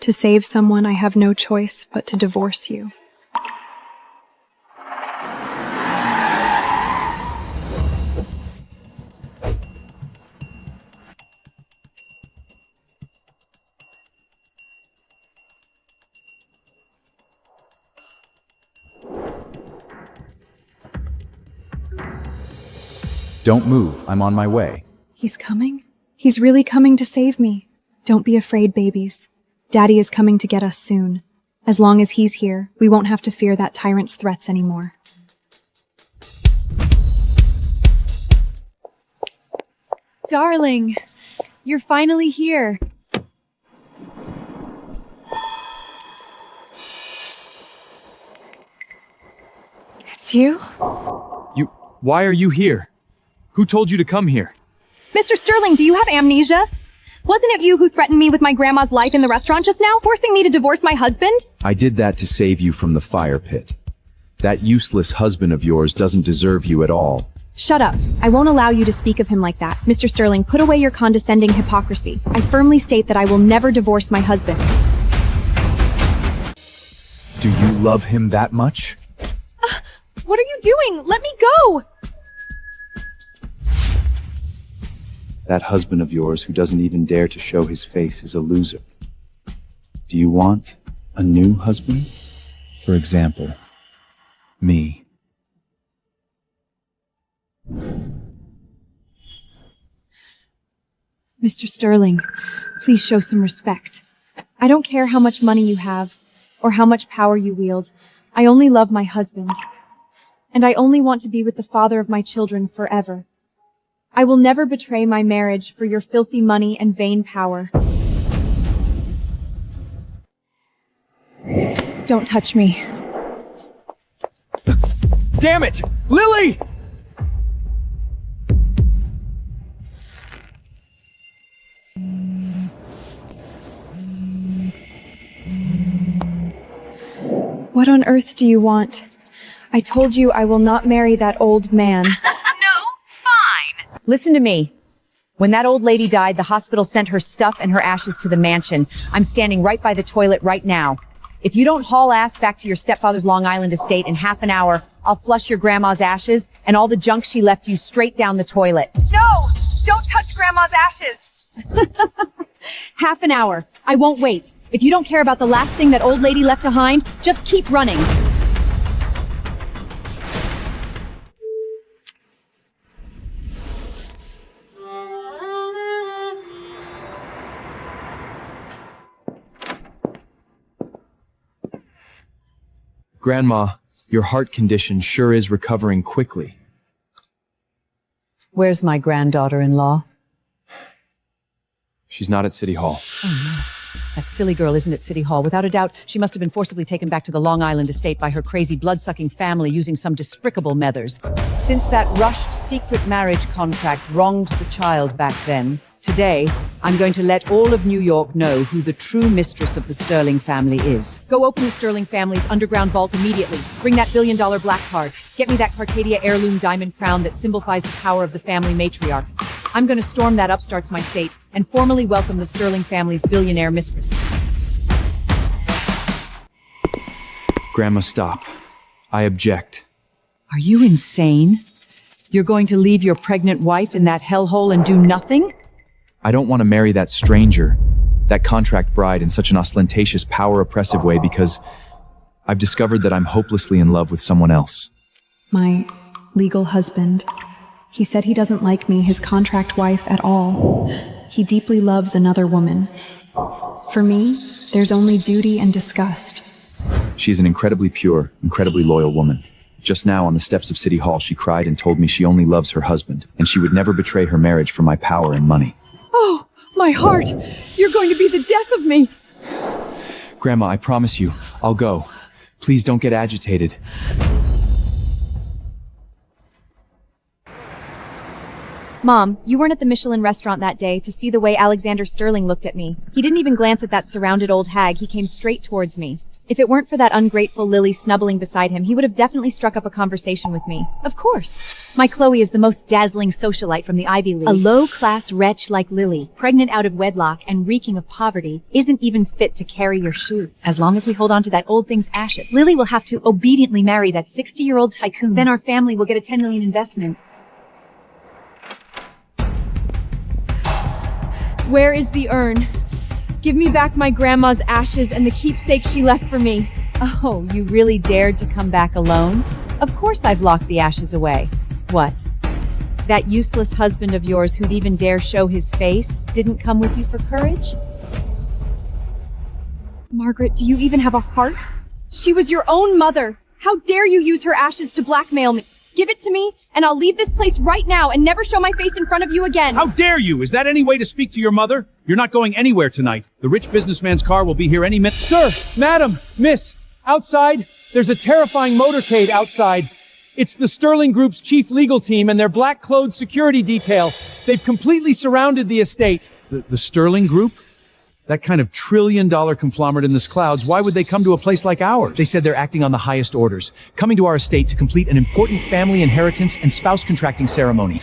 To save someone, I have no choice but to divorce you. Don't move, I'm on my way. He's coming? He's really coming to save me. Don't be afraid, babies. Daddy is coming to get us soon. As long as he's here, we won't have to fear that tyrant's threats anymore. Darling, you're finally here. It's you? Why are you here? Who told you to come here? Mr. Sterling, do you have amnesia? Wasn't it you who threatened me with my grandma's life in the restaurant just now, forcing me to divorce my husband? I did that to save you from the fire pit. That useless husband of yours doesn't deserve you at all. Shut up. I won't allow you to speak of him like that. Mr. Sterling, put away your condescending hypocrisy. I firmly state that I will never divorce my husband. Do you love him that much? What are you doing? Let me go! That husband of yours who doesn't even dare to show his face is a loser. Do you want a new husband? For example, me. Mr. Sterling, please show some respect. I don't care how much money you have, or how much power you wield. I only love my husband. And I only want to be with the father of my children forever. I will never betray my marriage for your filthy money and vain power. Don't touch me. Damn it! Lily! What on earth do you want? I told you I will not marry that old man. Listen to me. When that old lady died, the hospital sent her stuff and her ashes to the mansion. I'm standing right by the toilet right now. If you don't haul ass back to your stepfather's Long Island estate in half an hour, I'll flush your grandma's ashes and all the junk she left you straight down the toilet. No! Don't touch Grandma's ashes! Half an hour. I won't wait. If you don't care about the last thing that old lady left behind, just keep running. Grandma, your heart condition sure is recovering quickly. Where's my granddaughter-in-law? She's not at City Hall. Oh, no. That silly girl isn't at City Hall. Without a doubt, she must have been forcibly taken back to the Long Island estate by her crazy blood-sucking family using some despicable methods. Since that rushed secret marriage contract wronged the child back then, today, I'm going to let all of New York know who the true mistress of the Sterling family is. Go open the Sterling family's underground vault immediately. Bring that $1 billion black card. Get me that Cartadia heirloom diamond crown that signifies the power of the family matriarch. I'm going to storm that upstart's my state and formally welcome the Sterling family's billionaire mistress. Grandma, stop. I object. Are you insane? You're going to leave your pregnant wife in that hellhole and do nothing? I don't want to marry that stranger, that contract bride in such an ostentatious, power-oppressive way because I've discovered that I'm hopelessly in love with someone else. My legal husband. He said he doesn't like me, his contract wife, at all. He deeply loves another woman. For me, there's only duty and disgust. She is an incredibly pure, incredibly loyal woman. Just now on the steps of City Hall, she cried and told me she only loves her husband, and she would never betray her marriage for my power and money. Oh, my heart! You're going to be the death of me! Grandma, I promise you, I'll go. Please don't get agitated. Mom, you weren't at the Michelin restaurant that day to see the way Alexander Sterling looked at me. He didn't even glance at that surrounded old hag. He came straight towards me. If it weren't for that ungrateful Lily snubbling beside him, he would have definitely struck up a conversation with me. Of course. My Chloe is the most dazzling socialite from the Ivy League. A low-class wretch like Lily, pregnant out of wedlock and reeking of poverty, isn't even fit to carry your shoes. As long as we hold on to that old thing's ashes, Lily will have to obediently marry that 60-year-old tycoon. Then our family will get a $10 million investment. Where is the urn? Give me back my grandma's ashes and the keepsake she left for me. Oh, you really dared to come back alone? Of course I've locked the ashes away. What? That useless husband of yours who'd even dare show his face didn't come with you for courage? Margaret, do you even have a heart? She was your own mother. How dare you use her ashes to blackmail me? Give it to me, and I'll leave this place right now and never show my face in front of you again. How dare you? Is that any way to speak to your mother? You're not going anywhere tonight. The rich businessman's car will be here any minute. Sir, madam, miss, outside, there's a terrifying motorcade outside. It's the Sterling Group's chief legal team and their black-clothed security detail. They've completely surrounded the estate. The Sterling Group? That kind of trillion-dollar conglomerate in the clouds, why would they come to a place like ours? They said they're acting on the highest orders, coming to our estate to complete an important family inheritance and spouse contracting ceremony.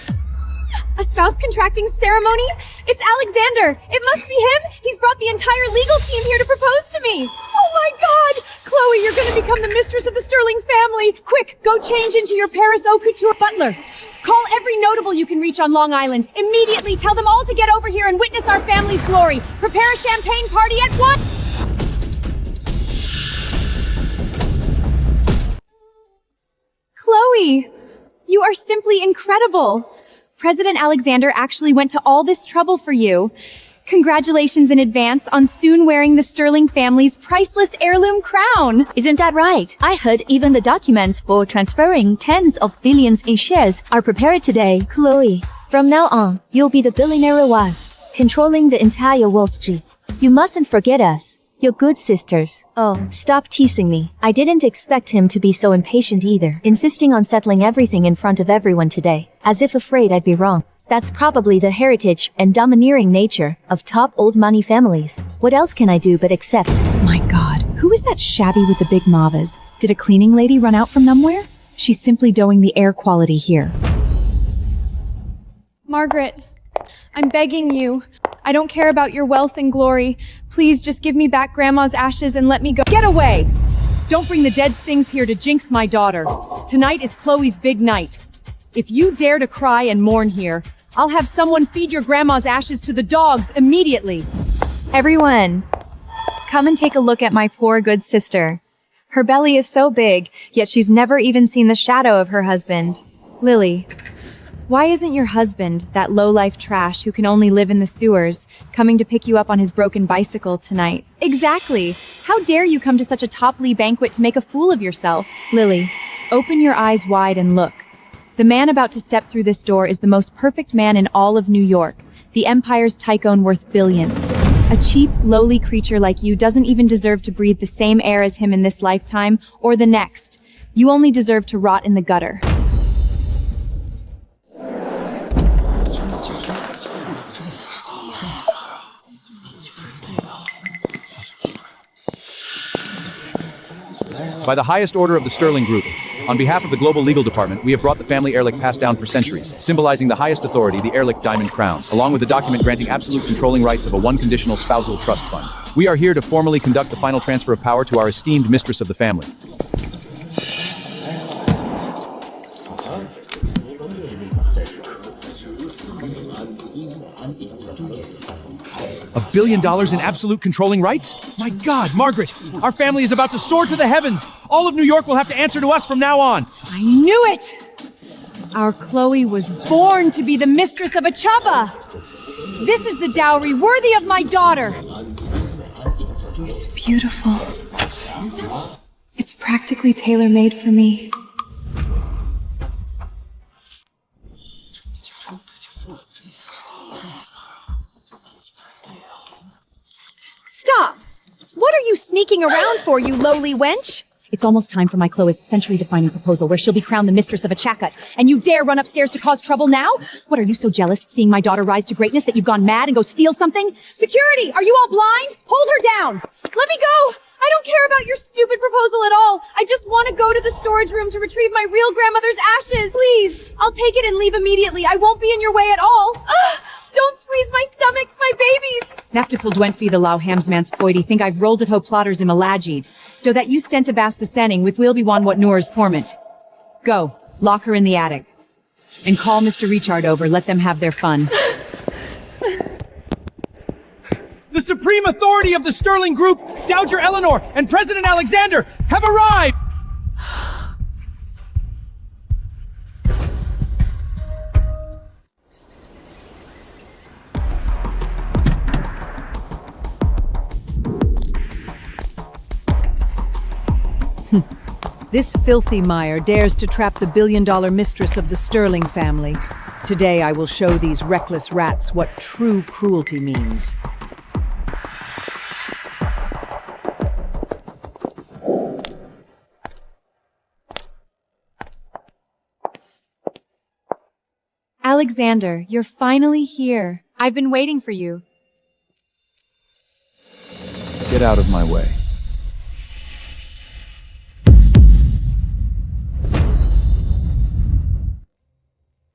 A spouse contracting ceremony? It's Alexander! It must be him! He's brought the entire legal team here to propose to me! Oh my god! Chloe, you're gonna become the mistress of the Sterling family! Quick, go change into your Paris haute couture butler! Call every notable you can reach on Long Island. Immediately tell them all to get over here and witness our family's glory. Prepare a champagne party at once! Chloe! You are simply incredible! President Alexander actually went to all this trouble for you. Congratulations in advance on soon wearing the Sterling family's priceless heirloom crown. Isn't that right? I heard even the documents for transferring tens of billions in shares are prepared today. Chloe, from now on, you'll be the billionaire wife, controlling the entire Wall Street. You mustn't forget us. Your good sisters. Oh, stop teasing me. I didn't expect him to be so impatient either, insisting on settling everything in front of everyone today, as if afraid I'd be wrong. That's probably the heritage and domineering nature of top old money families. What else can I do but accept? My God, who is that shabby with the big mavas? Did a cleaning lady run out from somewhere? She's simply doing the air quality here. Margaret, I'm begging you. I don't care about your wealth and glory. Please just give me back Grandma's ashes and let me go. Get away! Don't bring the dead things here to jinx my daughter. Tonight is Chloe's big night. If you dare to cry and mourn here, I'll have someone feed your grandma's ashes to the dogs immediately. Everyone, come and take a look at my poor good sister. Her belly is so big, yet she's never even seen the shadow of her husband. Lily, why isn't your husband, that low-life trash who can only live in the sewers, coming to pick you up on his broken bicycle tonight? Exactly. How dare you come to such a top-lee banquet to make a fool of yourself? Lily, open your eyes wide and look. The man about to step through this door is the most perfect man in all of New York, the empire's tycoon worth billions. A cheap, lowly creature like you doesn't even deserve to breathe the same air as him in this lifetime or the next. You only deserve to rot in the gutter. By the highest order of the Sterling Group, on behalf of the Global Legal Department, we have brought the family Ehrlich passed down for centuries, symbolizing the highest authority, the Ehrlich Diamond Crown, along with a document granting absolute controlling rights of a one-conditional spousal trust fund. We are here to formally conduct the final transfer of power to our esteemed mistress of the family. $1 billion in absolute controlling rights? My God, Margaret, our family is about to soar to the heavens. All of New York will have to answer to us from now on. I knew it! Our Chloe was born to be the mistress of a chubba. This is the dowry worthy of my daughter. It's beautiful. It's practically tailor-made for me. Stop! What are you sneaking around for, you lowly wench? It's almost time for my Chloe's century-defining proposal where she'll be crowned the mistress of a chakut, and you dare run upstairs to cause trouble now? What, are you so jealous seeing my daughter rise to greatness that you've gone mad and go steal something? Security! Are you all blind? Hold her down! Let me go! I don't care about your stupid proposal at all. I just want to go to the storage room to retrieve my real grandmother's ashes. Please, I'll take it and leave immediately. I won't be in your way at all. Don't squeeze my stomach, my babies. Naftikul dwent fi the lau hamsmans poidi think I've rolled at ho plotters in malagid. Do that you stent to bass the senning with will be wan what Noor's porment. Go, lock her in the attic. And call Mr. Richard over, let them have their fun. The supreme authority of the Sterling Group, Dowager Eleanor and President Alexander, have arrived! This filthy Meyer dares to trap the billion-dollar mistress of the Sterling family. Today I will show these reckless rats what true cruelty means. Alexander, you're finally here. I've been waiting for you. Get out of my way.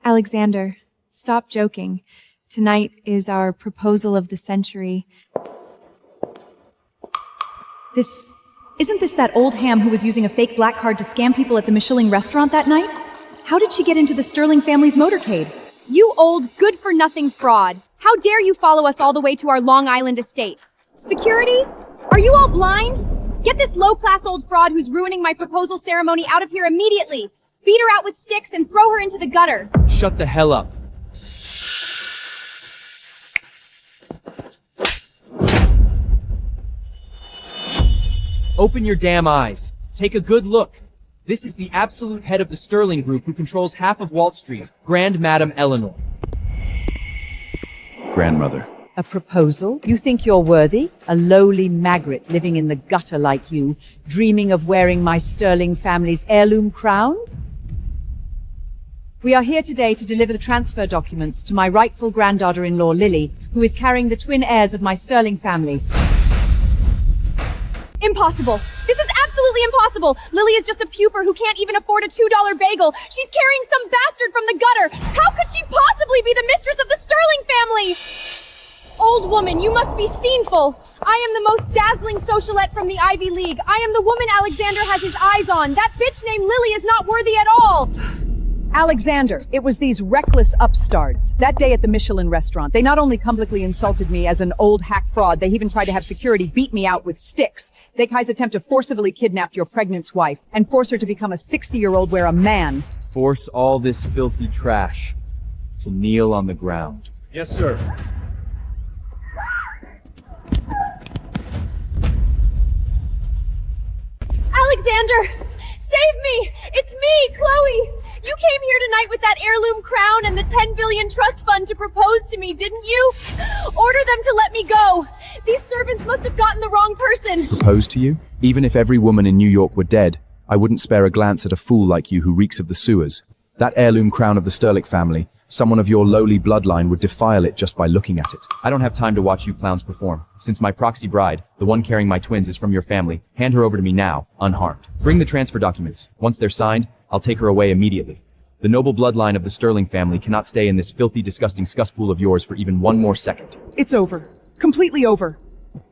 Alexander, stop joking. Tonight is our proposal of the century. Isn't this that old ham who was using a fake black card to scam people at the Michelin restaurant that night? How did she get into the Sterling family's motorcade? You old, good-for-nothing fraud. How dare you follow us all the way to our Long Island estate? Security? Are you all blind? Get this low-class old fraud who's ruining my proposal ceremony out of here immediately. Beat her out with sticks and throw her into the gutter. Shut the hell up. Open your damn eyes. Take a good look. This is the absolute head of the Sterling Group who controls half of Wall Street, Grand Madam Eleanor. Grandmother. A proposal? You think you're worthy? A lowly maggot living in the gutter like you, dreaming of wearing my Sterling family's heirloom crown? We are here today to deliver the transfer documents to my rightful granddaughter-in-law, Lily, who is carrying the twin heirs of my Sterling family. Impossible. This is absolutely impossible. Lily is just a puper who can't even afford a $2 bagel. She's carrying some bastard from the gutter. How could she possibly be the mistress of the Sterling family? Old woman, you must be sceneful. I am the most dazzling socialite from the Ivy League. I am the woman Alexander has his eyes on. That bitch named Lily is not worthy at all. Alexander, it was these reckless upstarts. That day at the Michelin restaurant, they not only publicly insulted me as an old hack fraud, they even tried to have security beat me out with sticks. They guys attempt to forcibly kidnap your pregnant wife and force her to become a 60-year-old where a man. Force all this filthy trash to kneel on the ground. Yes, sir. Alexander! Save me! It's me, Chloe! You came here tonight with that heirloom crown and the 10 billion trust fund to propose to me, didn't you? Order them to let me go! These servants must have gotten the wrong person! Propose to you? Even if every woman in New York were dead, I wouldn't spare a glance at a fool like you who reeks of the sewers. That heirloom crown of the Sterling family, someone of your lowly bloodline would defile it just by looking at it. I don't have time to watch you clowns perform. Since my proxy bride, the one carrying my twins, is from your family, hand her over to me now, unharmed. Bring the transfer documents. Once they're signed, I'll take her away immediately. The noble bloodline of the Sterling family cannot stay in this filthy, disgusting skusspool of yours for even one more second. It's over. Completely over.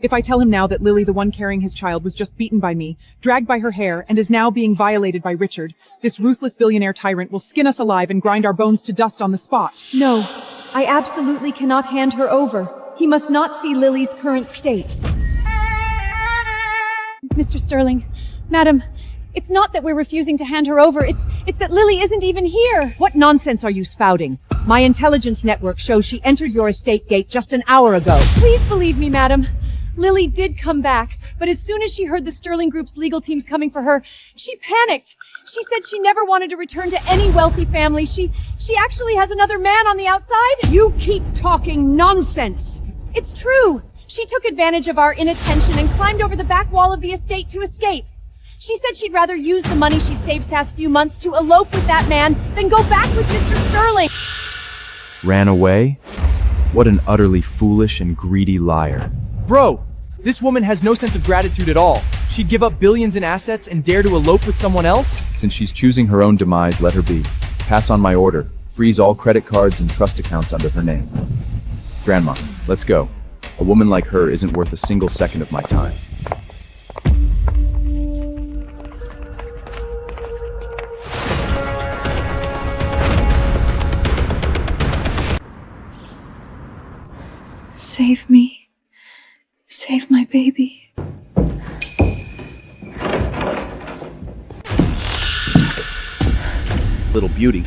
If I tell him now that Lily, the one carrying his child, was just beaten by me, dragged by her hair, and is now being violated by Richard, this ruthless billionaire tyrant will skin us alive and grind our bones to dust on the spot. No, I absolutely cannot hand her over. He must not see Lily's current state. Mr. Sterling, Madam, it's not that we're refusing to hand her over, it's that Lily isn't even here. What nonsense are you spouting? My intelligence network shows she entered your estate gate just an hour ago. Please believe me, Madam. Lily did come back, but as soon as she heard the Sterling Group's legal team's coming for her, she panicked. She said she never wanted to return to any wealthy family. She actually has another man on the outside. You keep talking nonsense. It's true. She took advantage of our inattention and climbed over the back wall of the estate to escape. She said she'd rather use the money she saved this past few months to elope with that man than go back with Mr. Sterling. Ran away? What an utterly foolish and greedy liar. Bro, this woman has no sense of gratitude at all. She'd give up billions in assets and dare to elope with someone else? Since she's choosing her own demise, let her be. Pass on my order. Freeze all credit cards and trust accounts under her name. Grandma, let's go. A woman like her isn't worth a single second of my time. Save me. Save my baby. Little beauty.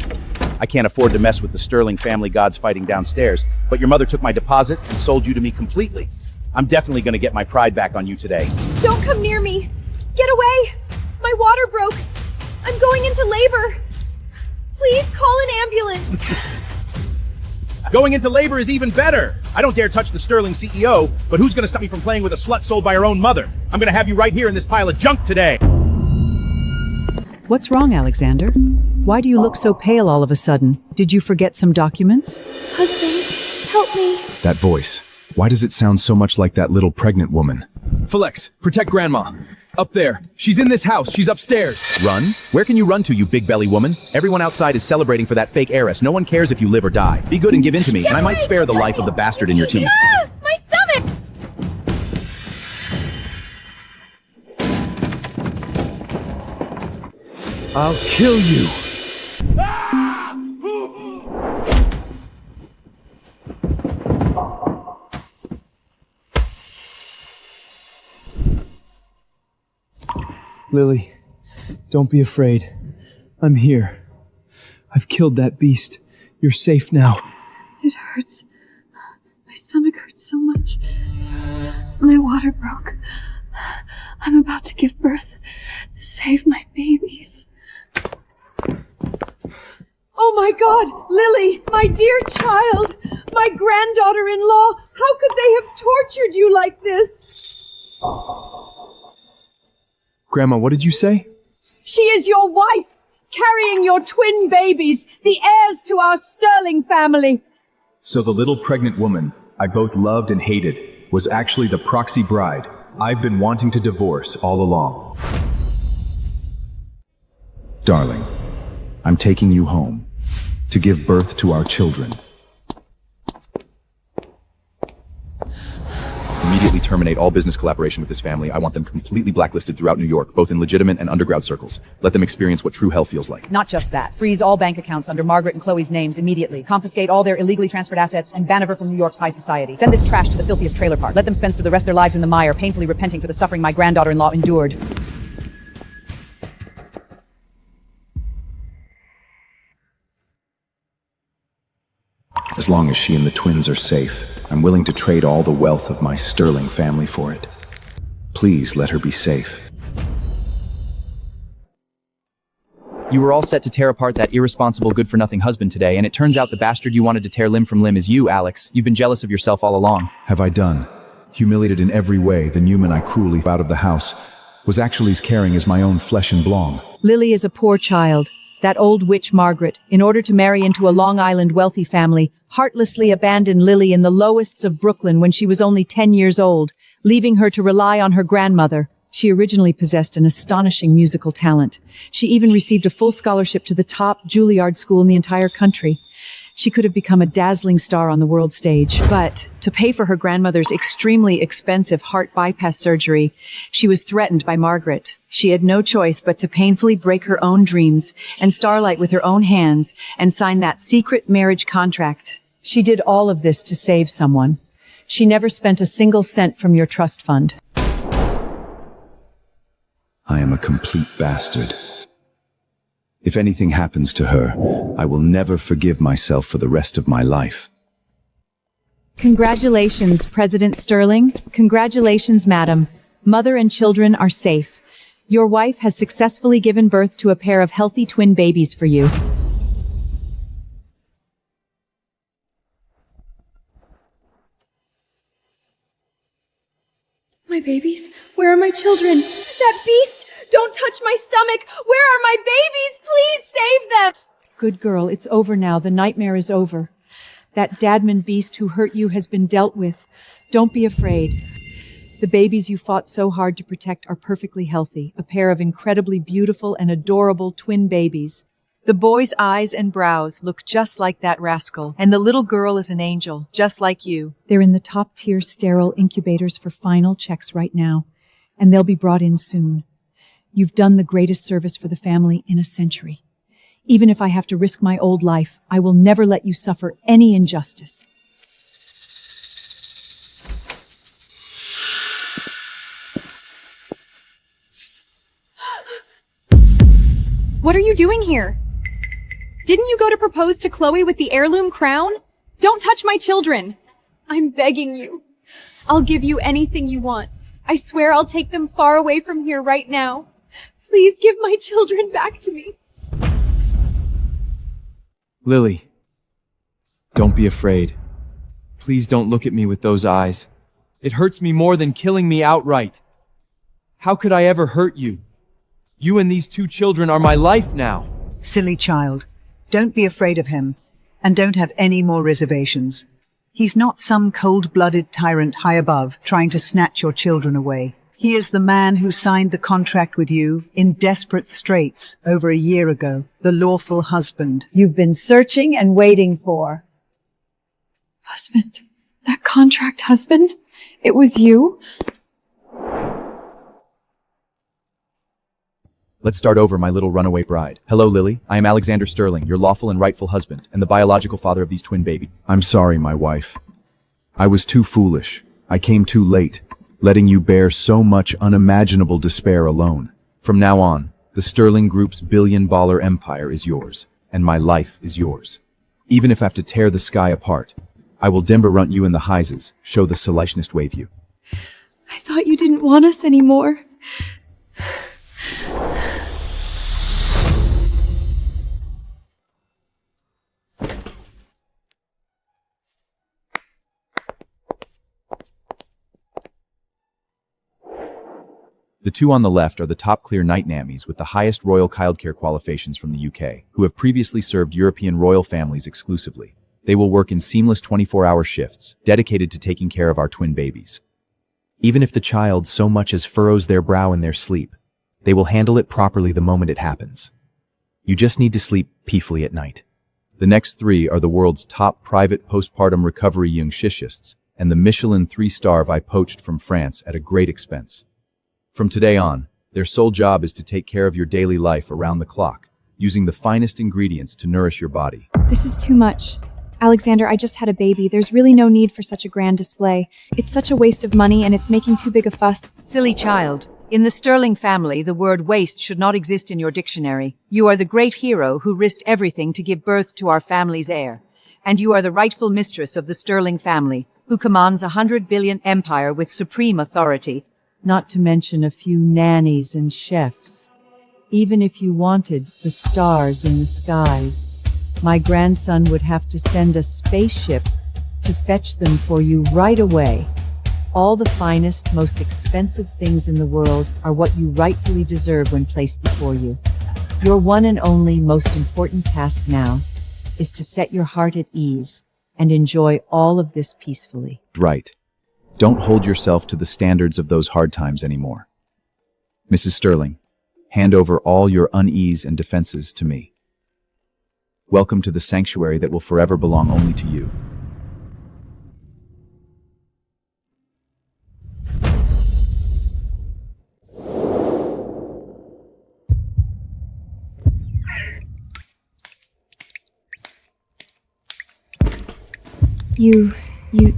I can't afford to mess with the Sterling family gods fighting downstairs, but your mother took my deposit and sold you to me completely. I'm definitely going to get my pride back on you today. Don't come near me. Get away. My water broke. I'm going into labor. Please call an ambulance. Going into labor is even better. I don't dare touch the Sterling CEO, but who's going to stop me from playing with a slut sold by her own mother? I'm going to have you right here in this pile of junk today. What's wrong, Alexander? Why do you look so pale all of a sudden? Did you forget some documents? Husband, help me. That voice. Why does it sound so much like that little pregnant woman? Felix, protect Grandma. Up there. She's in this house. She's upstairs. Run? Where can you run to, you big belly woman? Everyone outside is celebrating for that fake heiress. No one cares if you live or die. Be good and give in to me, and I might spare the life of the bastard in your teeth. Ah, my stomach! I'll kill you. Lily, don't be afraid. I'm here. I've killed that beast. You're safe now. It hurts. My stomach hurts so much. My water broke. I'm about to give birth. Save my babies. Oh my God, Lily, my dear child, my granddaughter-in-law, how could they have tortured you like this? Grandma, what did you say? She is your wife, carrying your twin babies, the heirs to our Sterling family. So the little pregnant woman I both loved and hated was actually the proxy bride I've been wanting to divorce all along. Darling, I'm taking you home to give birth to our children. Immediately terminate all business collaboration with this family. I want them completely blacklisted throughout New York, both in legitimate and underground circles. Let them experience what true hell feels like. Not just that. Freeze all bank accounts under Margaret and Chloe's names immediately. Confiscate all their illegally transferred assets and ban her from New York's high society. Send this trash to the filthiest trailer park. Let them spend the rest of their lives in the mire, painfully repenting for the suffering my granddaughter-in-law endured. As long as she and the twins are safe, I'm willing to trade all the wealth of my Sterling family for it. Please let her be safe. You were all set to tear apart that irresponsible, good-for-nothing husband today, and it turns out the bastard you wanted to tear limb from limb is you, Alex. You've been jealous of yourself all along. Have I done? Humiliated in every way, the Newman I cruelly out of the house was actually as caring as my own flesh and blanc. Lily is a poor child. That old witch Margaret, in order to marry into a Long Island wealthy family, heartlessly abandoned Lily in the lowests of Brooklyn when she was only 10 years old, leaving her to rely on her grandmother. She originally possessed an astonishing musical talent. She even received a full scholarship to the top Juilliard school in the entire country. She could have become a dazzling star on the world stage. But to pay for her grandmother's extremely expensive heart bypass surgery, she was threatened by Margaret. She had no choice but to painfully break her own dreams and starlight with her own hands and sign that secret marriage contract. She did all of this to save someone. She never spent a single cent from your trust fund. I am a complete bastard. If anything happens to her, I will never forgive myself for the rest of my life. Congratulations, President Sterling. Congratulations, Madam. Mother and children are safe. Your wife has successfully given birth to a pair of healthy twin babies for you. My babies? Where are my children? That beast! Don't touch my stomach! Where are my babies? Please save them! Good girl, it's over now. The nightmare is over. That Dadman beast who hurt you has been dealt with. Don't be afraid. The babies you fought so hard to protect are perfectly healthy, a pair of incredibly beautiful and adorable twin babies. The boy's eyes and brows look just like that rascal, and the little girl is an angel, just like you. They're in the top-tier sterile incubators for final checks right now, and they'll be brought in soon. You've done the greatest service for the family in a century. Even if I have to risk my old life, I will never let you suffer any injustice. What are you doing here? Didn't you go to propose to Chloe with the heirloom crown? Don't touch my children. I'm begging you. I'll give you anything you want. I swear I'll take them far away from here right now. Please give my children back to me. Lily, don't be afraid. Please don't look at me with those eyes. It hurts me more than killing me outright. How could I ever hurt you? You and these two children are my life now. Silly child. Don't be afraid of him, and don't have any more reservations. He's not some cold-blooded tyrant high above trying to snatch your children away. He is the man who signed the contract with you in desperate straits over a year ago, the lawful husband you've been searching and waiting for. Husband? That contract husband? It was you? Let's start over, my little runaway bride. Hello, Lily. I am Alexander Sterling, your lawful and rightful husband, and the biological father of these twin babies. I'm sorry, my wife. I was too foolish. I came too late, letting you bear so much unimaginable despair alone. From now on, the Sterling Group's billion-dollar empire is yours, and my life is yours. Even if I have to tear the sky apart, I will dimber runt you in the Heises, show the Seletionist wave you. I thought you didn't want us anymore. The two on the left are the top clear knight nammies with the highest royal childcare qualifications from the UK, who have previously served European royal families exclusively. They will work in seamless 24-hour shifts, dedicated to taking care of our twin babies. Even if the child so much as furrows their brow in their sleep, they will handle it properly the moment it happens. You just need to sleep peacefully at night. The next three are the world's top private postpartum recovery young shishists, and the Michelin 3-star I poached from France at a great expense. From today on, their sole job is to take care of your daily life around the clock, using the finest ingredients to nourish your body. This is too much. Alexander, I just had a baby. There's really no need for such a grand display. It's such a waste of money and it's making too big a fuss. Silly child. In the Sterling family, the word waste should not exist in your dictionary. You are the great hero who risked everything to give birth to our family's heir. And you are the rightful mistress of the Sterling family, who commands a 100 billion empire with supreme authority, not to mention a few nannies and chefs. Even if you wanted the stars in the skies, my grandson would have to send a spaceship to fetch them for you right away. All the finest, most expensive things in the world are what you rightfully deserve when placed before you. Your one and only most important task now is to set your heart at ease and enjoy all of this peacefully. Right. Don't hold yourself to the standards of those hard times anymore. Mrs. Sterling, hand over all your unease and defenses to me. Welcome to the sanctuary that will forever belong only to you.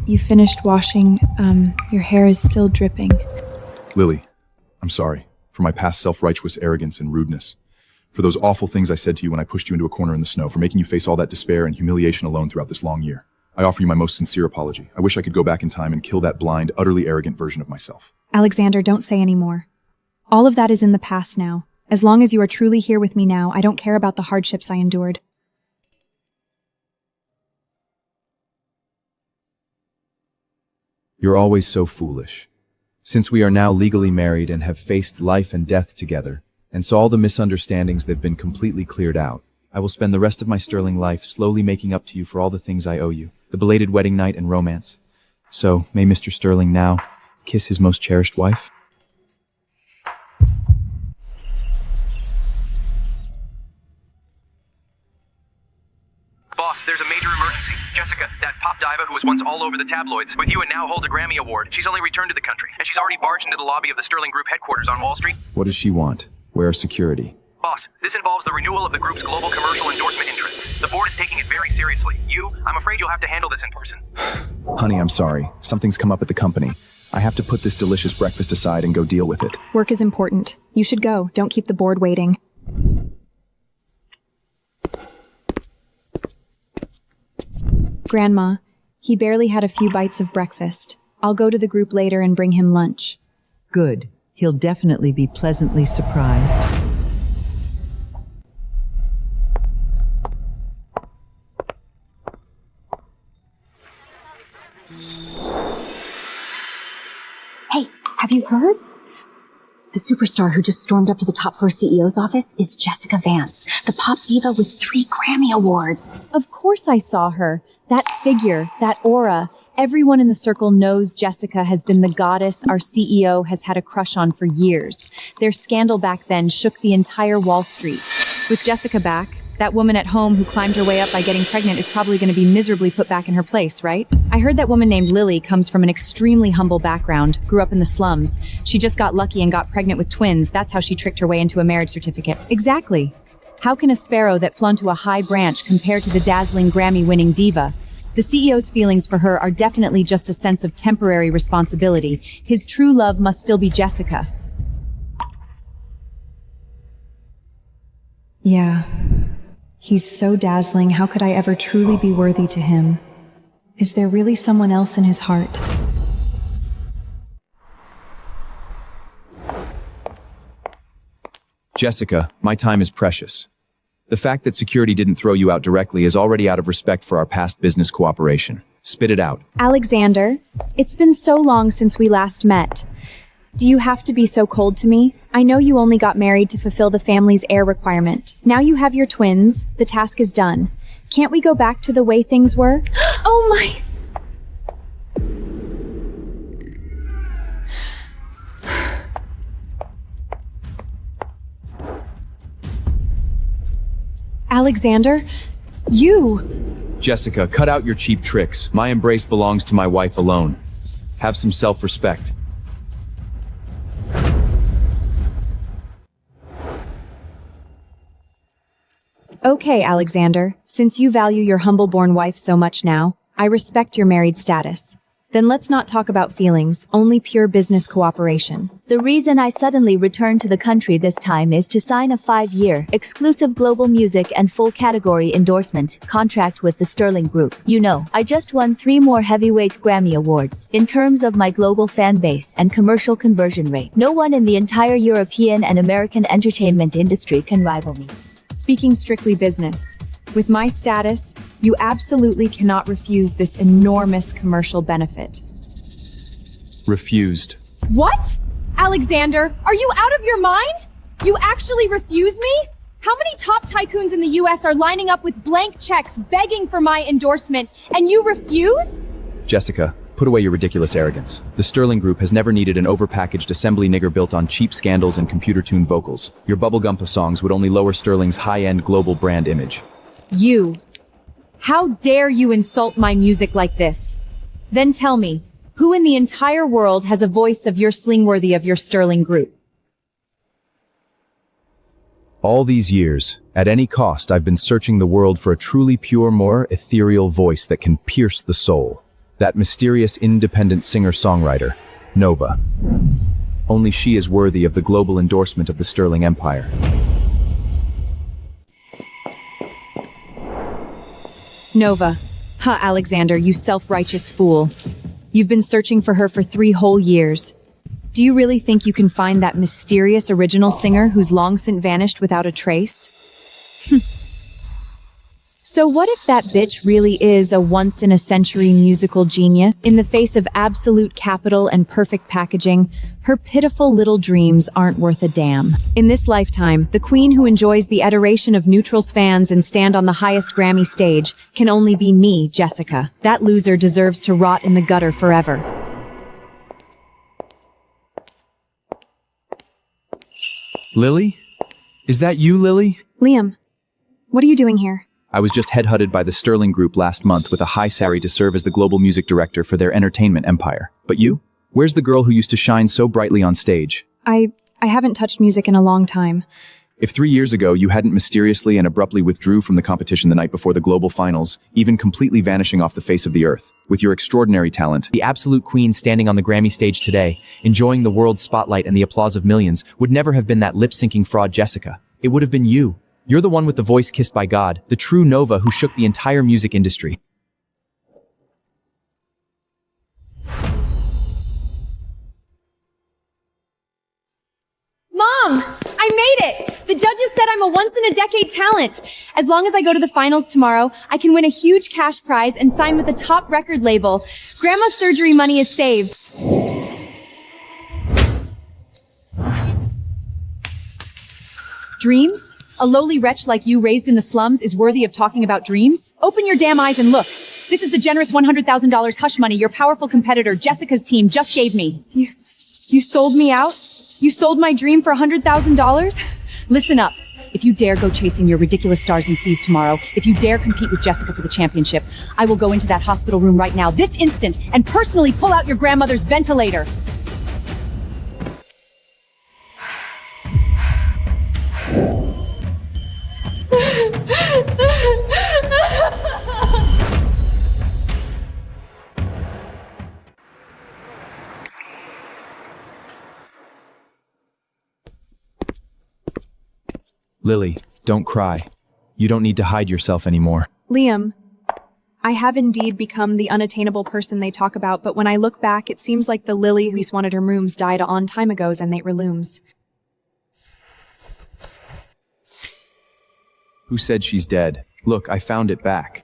You finished washing. Your hair is still dripping. Lily, I'm sorry for my past self-righteous arrogance and rudeness. For those awful things I said to you when I pushed you into a corner in the snow, for making you face all that despair and humiliation alone throughout this long year. I offer you my most sincere apology. I wish I could go back in time and kill that blind, utterly arrogant version of myself. Alexander, don't say any more. All of that is in the past now. As long as you are truly here with me now, I don't care about the hardships I endured. You're always so foolish. Since we are now legally married and have faced life and death together, and saw all the misunderstandings they've been completely cleared out, I will spend the rest of my sterling life slowly making up to you for all the things I owe you, the belated wedding night and romance. So, may Mr. Sterling now kiss his most cherished wife? Boss, there's a major emergency. Jessica, that pop diva who was once all over the tabloids with you and now holds a Grammy Award, she's only returned to the country, and she's already barged into the lobby of the Sterling Group headquarters on Wall Street. What does she want? Where is security? Boss, this involves the renewal of the group's global commercial endorsement interest. The board is taking it very seriously. I'm afraid you'll have to handle this in person. Honey, I'm sorry. Something's come up at the company. I have to put this delicious breakfast aside and go deal with it. Work is important. You should go. Don't keep the board waiting. Grandma, he barely had a few bites of breakfast. I'll go to the group later and bring him lunch. Good. He'll definitely be pleasantly surprised. Hey, have you heard? The superstar who just stormed up to the top floor CEO's office is Jessica Vance, the pop diva with 3 Grammy Awards. Of course I saw her. That figure, that aura. Everyone in the circle knows Jessica has been the goddess our CEO has had a crush on for years. Their scandal back then shook the entire Wall Street. With Jessica back, that woman at home who climbed her way up by getting pregnant is probably going to be miserably put back in her place, right? I heard that woman named Lily comes from an extremely humble background, grew up in the slums. She just got lucky and got pregnant with twins. That's how she tricked her way into a marriage certificate. Exactly. How can a sparrow that flung to a high branch compare to the dazzling Grammy-winning diva? The CEO's feelings for her are definitely just a sense of temporary responsibility. His true love must still be Jessica. Yeah. He's so dazzling, how could I ever truly be worthy to him? Is there really someone else in his heart? Jessica, my time is precious. The fact that security didn't throw you out directly is already out of respect for our past business cooperation. Spit it out. Alexander, it's been so long since we last met. Do you have to be so cold to me? I know you only got married to fulfill the family's heir requirement. Now you have your twins. The task is done. Can't we go back to the way things were? Oh my... Alexander, you! Jessica, cut out your cheap tricks. My embrace belongs to my wife alone. Have some self-respect. Okay, Alexander, since you value your humble-born wife so much now, I respect your married status. Then let's not talk about feelings, only pure business cooperation. The reason I suddenly returned to the country this time is to sign a 5-year, exclusive global music and full category endorsement contract with the Sterling Group. You know, I just won 3 more heavyweight Grammy Awards. In terms of my global fan base and commercial conversion rate, no one in the entire European and American entertainment industry can rival me. Speaking strictly business, with my status, you absolutely cannot refuse this enormous commercial benefit. Refused. What? Alexander, are you out of your mind? You actually refuse me? How many top tycoons in the US are lining up with blank checks begging for my endorsement, and you refuse? Jessica, put away your ridiculous arrogance. The Sterling Group has never needed an overpackaged assembly nigger built on cheap scandals and computer-tuned vocals. Your bubblegum of songs would only lower Sterling's high-end global brand image. You. How dare you insult my music like this? Then tell me, who in the entire world has a voice of your sling worthy of your Sterling Group? All these years, at any cost, I've been searching the world for a truly pure, more ethereal voice that can pierce the soul. That mysterious independent singer-songwriter, Nova. Only she is worthy of the global endorsement of the Sterling Empire. Nova. Ha, Alexander, you self-righteous fool. You've been searching for her for 3 whole years. Do you really think you can find that mysterious original singer who's long since vanished without a trace? So what if that bitch really is a once-in-a-century musical genius? In the face of absolute capital and perfect packaging, her pitiful little dreams aren't worth a damn. In this lifetime, the queen who enjoys the adoration of neutrals fans and stand on the highest Grammy stage can only be me, Jessica. That loser deserves to rot in the gutter forever. Lily? Is that you, Lily? Liam, what are you doing here? I was just headhunted by the Sterling Group last month with a high salary to serve as the global music director for their entertainment empire. But you? Where's the girl who used to shine so brightly on stage? I haven't touched music in a long time. If 3 years ago you hadn't mysteriously and abruptly withdrew from the competition the night before the global finals, even completely vanishing off the face of the earth, with your extraordinary talent, the absolute queen standing on the Grammy stage today, enjoying the world's spotlight and the applause of millions, would never have been that lip-syncing fraud Jessica. It would have been you. You're the one with the voice kissed by God, the true Nova who shook the entire music industry. Mom! I made it! The judges said I'm a once-in-a-decade talent. As long as I go to the finals tomorrow, I can win a huge cash prize and sign with a top record label. Grandma's surgery money is saved. Dreams? A lowly wretch like you raised in the slums is worthy of talking about dreams? Open your damn eyes and look. This is the generous $100,000 hush money your powerful competitor Jessica's team just gave me. You sold me out? You sold my dream for $100,000? Listen up. If you dare go chasing your ridiculous stars and seas tomorrow, if you dare compete with Jessica for the championship, I will go into that hospital room right now, this instant, and personally pull out your grandmother's ventilator. Lily, don't cry. You don't need to hide yourself anymore. Liam, I have indeed become the unattainable person they talk about, but when I look back, it seems like the Lily who wanted her rooms died on time ago and they relooms. Who said she's dead? Look, I found it back.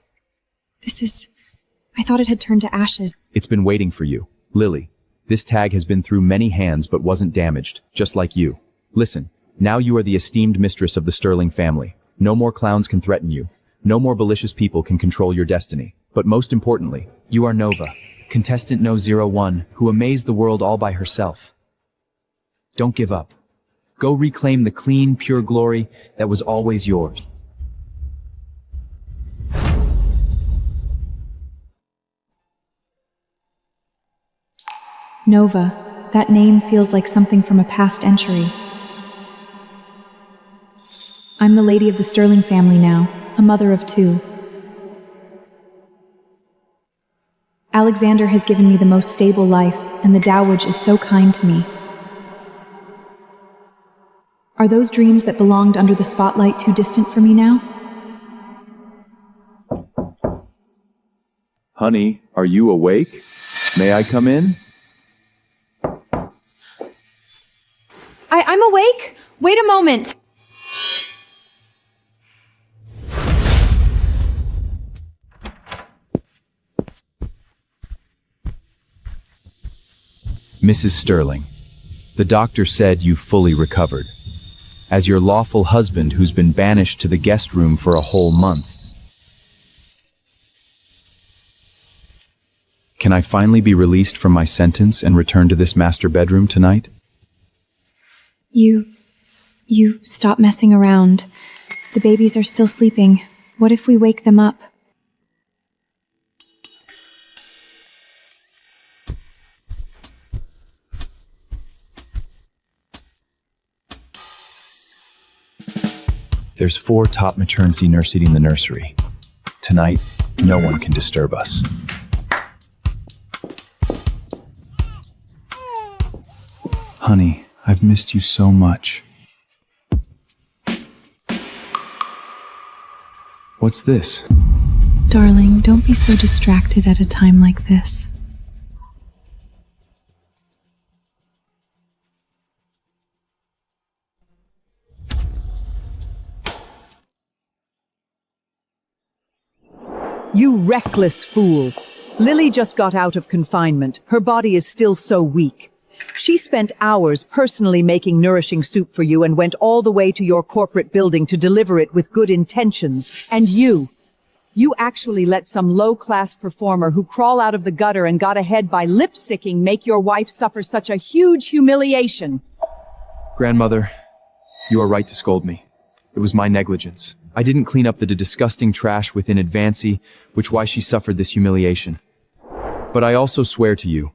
I thought it had turned to ashes. It's been waiting for you. Lily, this tag has been through many hands but wasn't damaged, just like you. Listen, now you are the esteemed mistress of the Sterling family. No more clowns can threaten you. No more malicious people can control your destiny. But most importantly, you are Nova, contestant No 01, who amazed the world all by herself. Don't give up. Go reclaim the clean, pure glory that was always yours. Nova, that name feels like something from a past entry. I'm the lady of the Sterling family now, a mother of 2. Alexander has given me the most stable life, and the Dowager is so kind to me. Are those dreams that belonged under the spotlight too distant for me now? Honey, are you awake? May I come in? I'm awake. Wait a moment. Mrs. Sterling, the doctor said you've fully recovered. As your lawful husband who's been banished to the guest room for a whole month. Can I finally be released from my sentence and return to this master bedroom tonight? You stop messing around. The babies are still sleeping. What if we wake them up? There's 4 top maternity nurse eating the nursery. Tonight, no one can disturb us. Honey, I've missed you so much. What's this? Darling, don't be so distracted at a time like this. You reckless fool. Lily just got out of confinement. Her body is still so weak. She spent hours personally making nourishing soup for you and went all the way to your corporate building to deliver it with good intentions. And you actually let some low-class performer who crawled out of the gutter and got ahead by lip-syncing make your wife suffer such a huge humiliation. Grandmother, you are right to scold me. It was my negligence. I didn't clean up the disgusting trash within Advancy, which why she suffered this humiliation. But I also swear to you,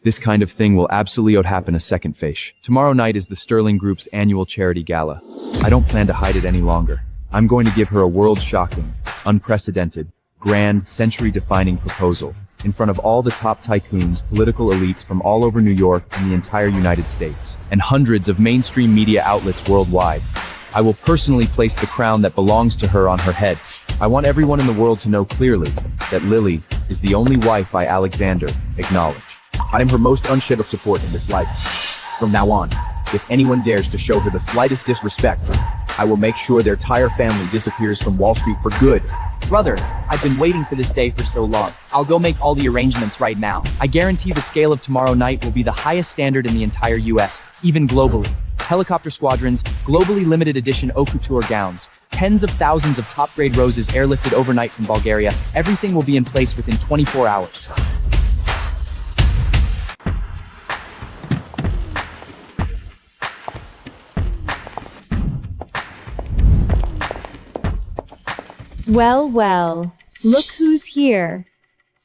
this kind of thing will absolutely not happen a second face. Tomorrow night is the Sterling Group's annual charity gala. I don't plan to hide it any longer. I'm going to give her a world-shocking, unprecedented, grand, century-defining proposal in front of all the top tycoons, political elites from all over New York and the entire United States, and hundreds of mainstream media outlets worldwide. I will personally place the crown that belongs to her on her head. I want everyone in the world to know clearly that Lily is the only wife I, Alexander, acknowledge. I am her most unshakable support in this life. From now on, if anyone dares to show her the slightest disrespect, I will make sure their entire family disappears from Wall Street for good. Brother, I've been waiting for this day for so long. I'll go make all the arrangements right now. I guarantee the scale of tomorrow night will be the highest standard in the entire US, even globally. Helicopter squadrons, globally limited edition haute couture gowns, tens of thousands of top-grade roses airlifted overnight from Bulgaria. Everything will be in place within 24 hours. Well, well, look who's here.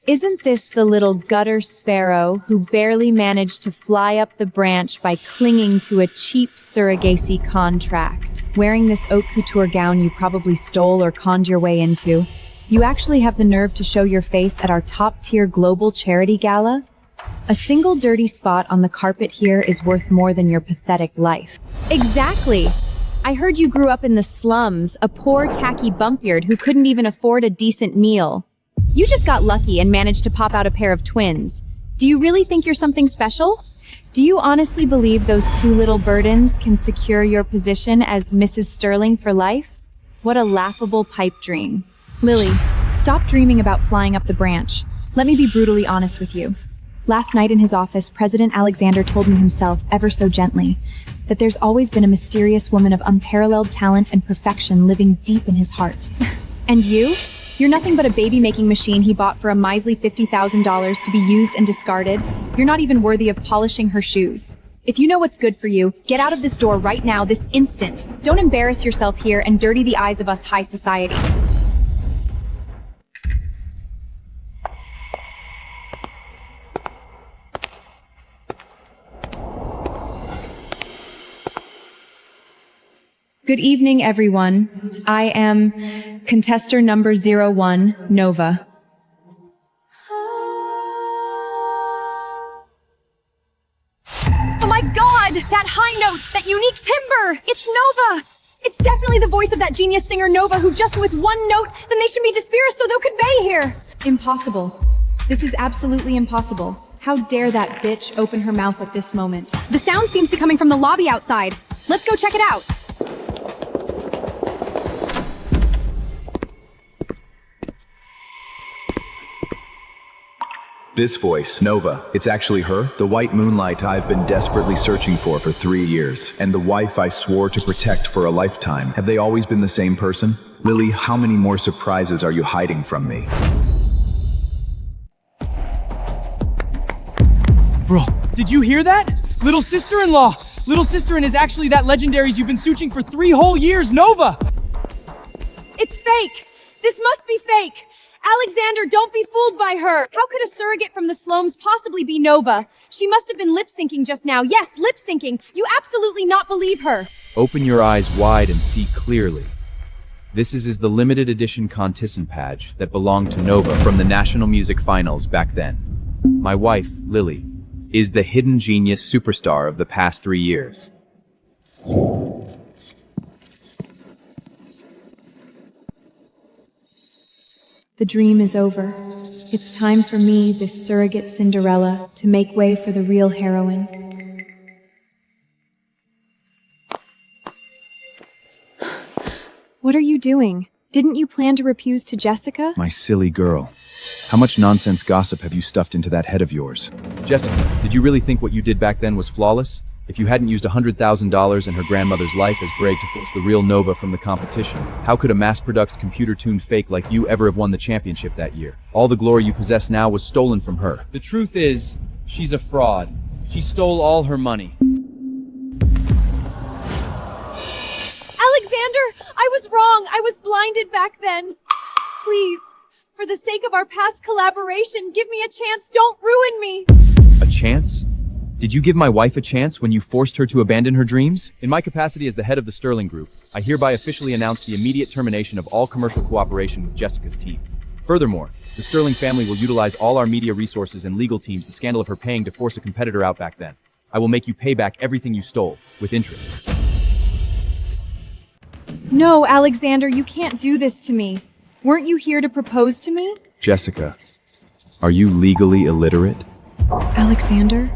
Isn't this the little gutter sparrow who barely managed to fly up the branch by clinging to a cheap surrogacy contract? Wearing this haute couture gown you probably stole or conned your way into, you actually have the nerve to show your face at our top-tier global charity gala? A single dirty spot on the carpet here is worth more than your pathetic life. Exactly! I heard you grew up in the slums, a poor, tacky bumpyard who couldn't even afford a decent meal. You just got lucky and managed to pop out a pair of twins. Do you really think you're something special? Do you honestly believe those 2 little burdens can secure your position as Mrs. Sterling for life? What a laughable pipe dream. Lily, stop dreaming about flying up the branch. Let me be brutally honest with you. Last night in his office, President Alexander told me himself, ever so gently, that there's always been a mysterious woman of unparalleled talent and perfection living deep in his heart. And you? You're nothing but a baby-making machine he bought for a measly $50,000 to be used and discarded. You're not even worthy of polishing her shoes. If you know what's good for you, get out of this door right now, this instant. Don't embarrass yourself here and dirty the eyes of us high society. Good evening, everyone. I am contestant number 01, Nova. Oh my god! That high note! That unique timbre! It's Nova! It's definitely the voice of that genius singer Nova who just with one note, then they should be dispersed so they'll convey here. Impossible. This is absolutely impossible. How dare that bitch open her mouth at this moment? The sound seems to be coming from the lobby outside. Let's go check it out. This voice, Nova, it's actually her, the white moonlight I've been desperately searching for 3 years, and the wife I swore to protect for a lifetime. Have they always been the same person? Lily, how many more surprises are you hiding from me? Bro, did you hear that? Little sister-in-law! Little sister-in is actually that legendaries you've been searching for 3 whole years, Nova! It's fake! This must be fake! Alexander, don't be fooled by her! How could a surrogate from the Slomes possibly be Nova? She must have been lip-syncing just now. Yes, lip-syncing! You absolutely not believe her! Open your eyes wide and see clearly. This is the limited edition contestant badge that belonged to Nova from the National Music Finals back then. My wife, Lily, is the hidden genius superstar of the past 3 years. The dream is over. It's time for me, this surrogate Cinderella, to make way for the real heroine. What are you doing? Didn't you plan to refuse to Jessica? My silly girl. How much nonsense gossip have you stuffed into that head of yours? Jessica, did you really think what you did back then was flawless? If you hadn't used $100,000 in her grandmother's life as brag to force the real Nova from the competition, how could a mass-produced computer-tuned fake like you ever have won the championship that year? All the glory you possess now was stolen from her. The truth is, she's a fraud. She stole all her money. Alexander, I was wrong. I was blinded back then. Please, for the sake of our past collaboration, give me a chance. Don't ruin me. A chance? Did you give my wife a chance when you forced her to abandon her dreams? In my capacity as the head of the Sterling Group, I hereby officially announce the immediate termination of all commercial cooperation with Jessica's team. Furthermore, the Sterling family will utilize all our media resources and legal teams the scandal of her paying to force a competitor out back then. I will make you pay back everything you stole, with interest. No, Alexander, you can't do this to me. Weren't you here to propose to me? Jessica, are you legally illiterate? Alexander?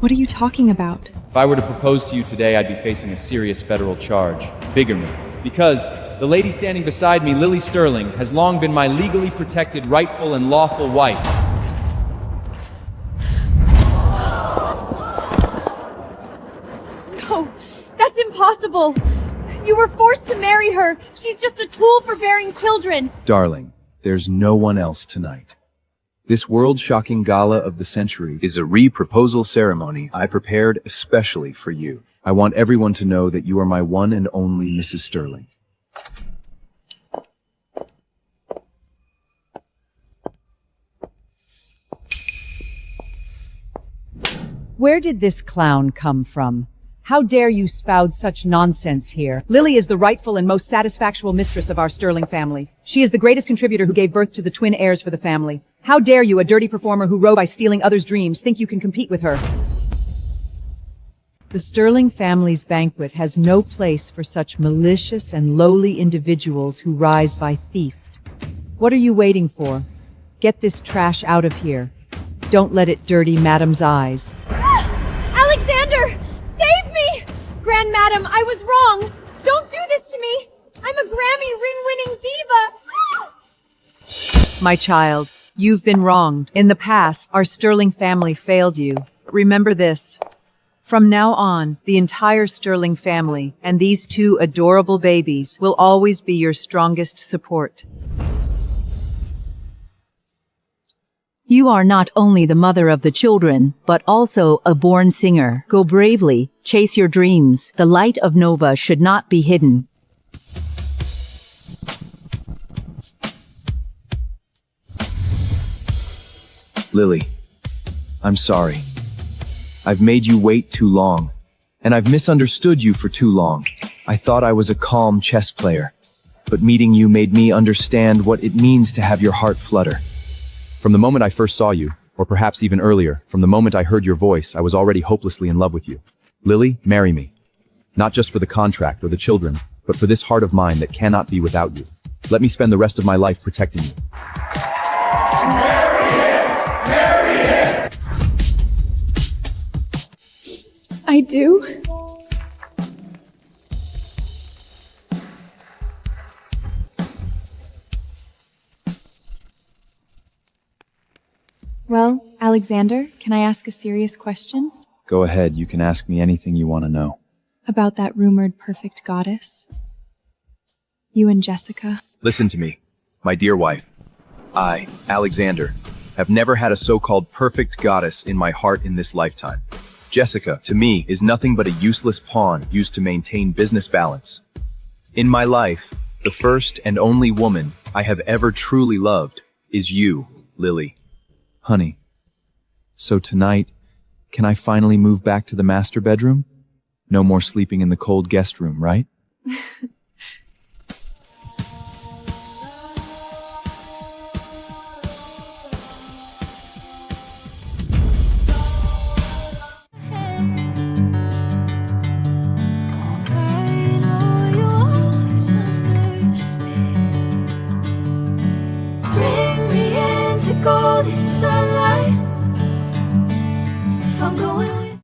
What are you talking about? If I were to propose to you today, I'd be facing a serious federal charge, bigamy. Because the lady standing beside me, Lily Sterling, has long been my legally protected, rightful, and lawful wife. No, that's impossible. You were forced to marry her. She's just a tool for bearing children. Darling, there's no one else tonight. This world-shocking gala of the century is a re-proposal ceremony I prepared especially for you. I want everyone to know that you are my one and only Mrs. Sterling. Where did this clown come from? How dare you spout such nonsense here? Lily is the rightful and most satisfactual mistress of our Sterling family. She is the greatest contributor who gave birth to the twin heirs for the family. How dare you, a dirty performer who rose by stealing others' dreams, think you can compete with her? The Sterling family's banquet has no place for such malicious and lowly individuals who rise by theft. What are you waiting for? Get this trash out of here. Don't let it dirty Madam's eyes. Alexander! Save me! Grand Madam, I was wrong. Don't do this to me. I'm a Grammy ring-winning diva! My child, you've been wronged. In the past, our Sterling family failed you. Remember this. From now on, the entire Sterling family and these two adorable babies will always be your strongest support. You are not only the mother of the children, but also a born singer. Go bravely, chase your dreams. The light of Nova should not be hidden. Lily, I'm sorry. I've made you wait too long, and I've misunderstood you for too long. I thought I was a calm chess player, but meeting you made me understand what it means to have your heart flutter. From the moment I first saw you, or perhaps even earlier, from the moment I heard your voice, I was already hopelessly in love with you. Lily, marry me. Not just for the contract or the children, but for this heart of mine that cannot be without you. Let me spend the rest of my life protecting you. I do. Well, Alexander, can I ask a serious question? Go ahead, you can ask me anything you want to know. About that rumored perfect goddess? You and Jessica? Listen to me, my dear wife. I, Alexander, have never had a so-called perfect goddess in my heart in this lifetime. Jessica, to me, is nothing but a useless pawn used to maintain business balance. In my life, the first and only woman I have ever truly loved is you, Lily. Honey, so tonight, can I finally move back to the master bedroom? No more sleeping in the cold guest room, right? Golden sunlight. If I'm going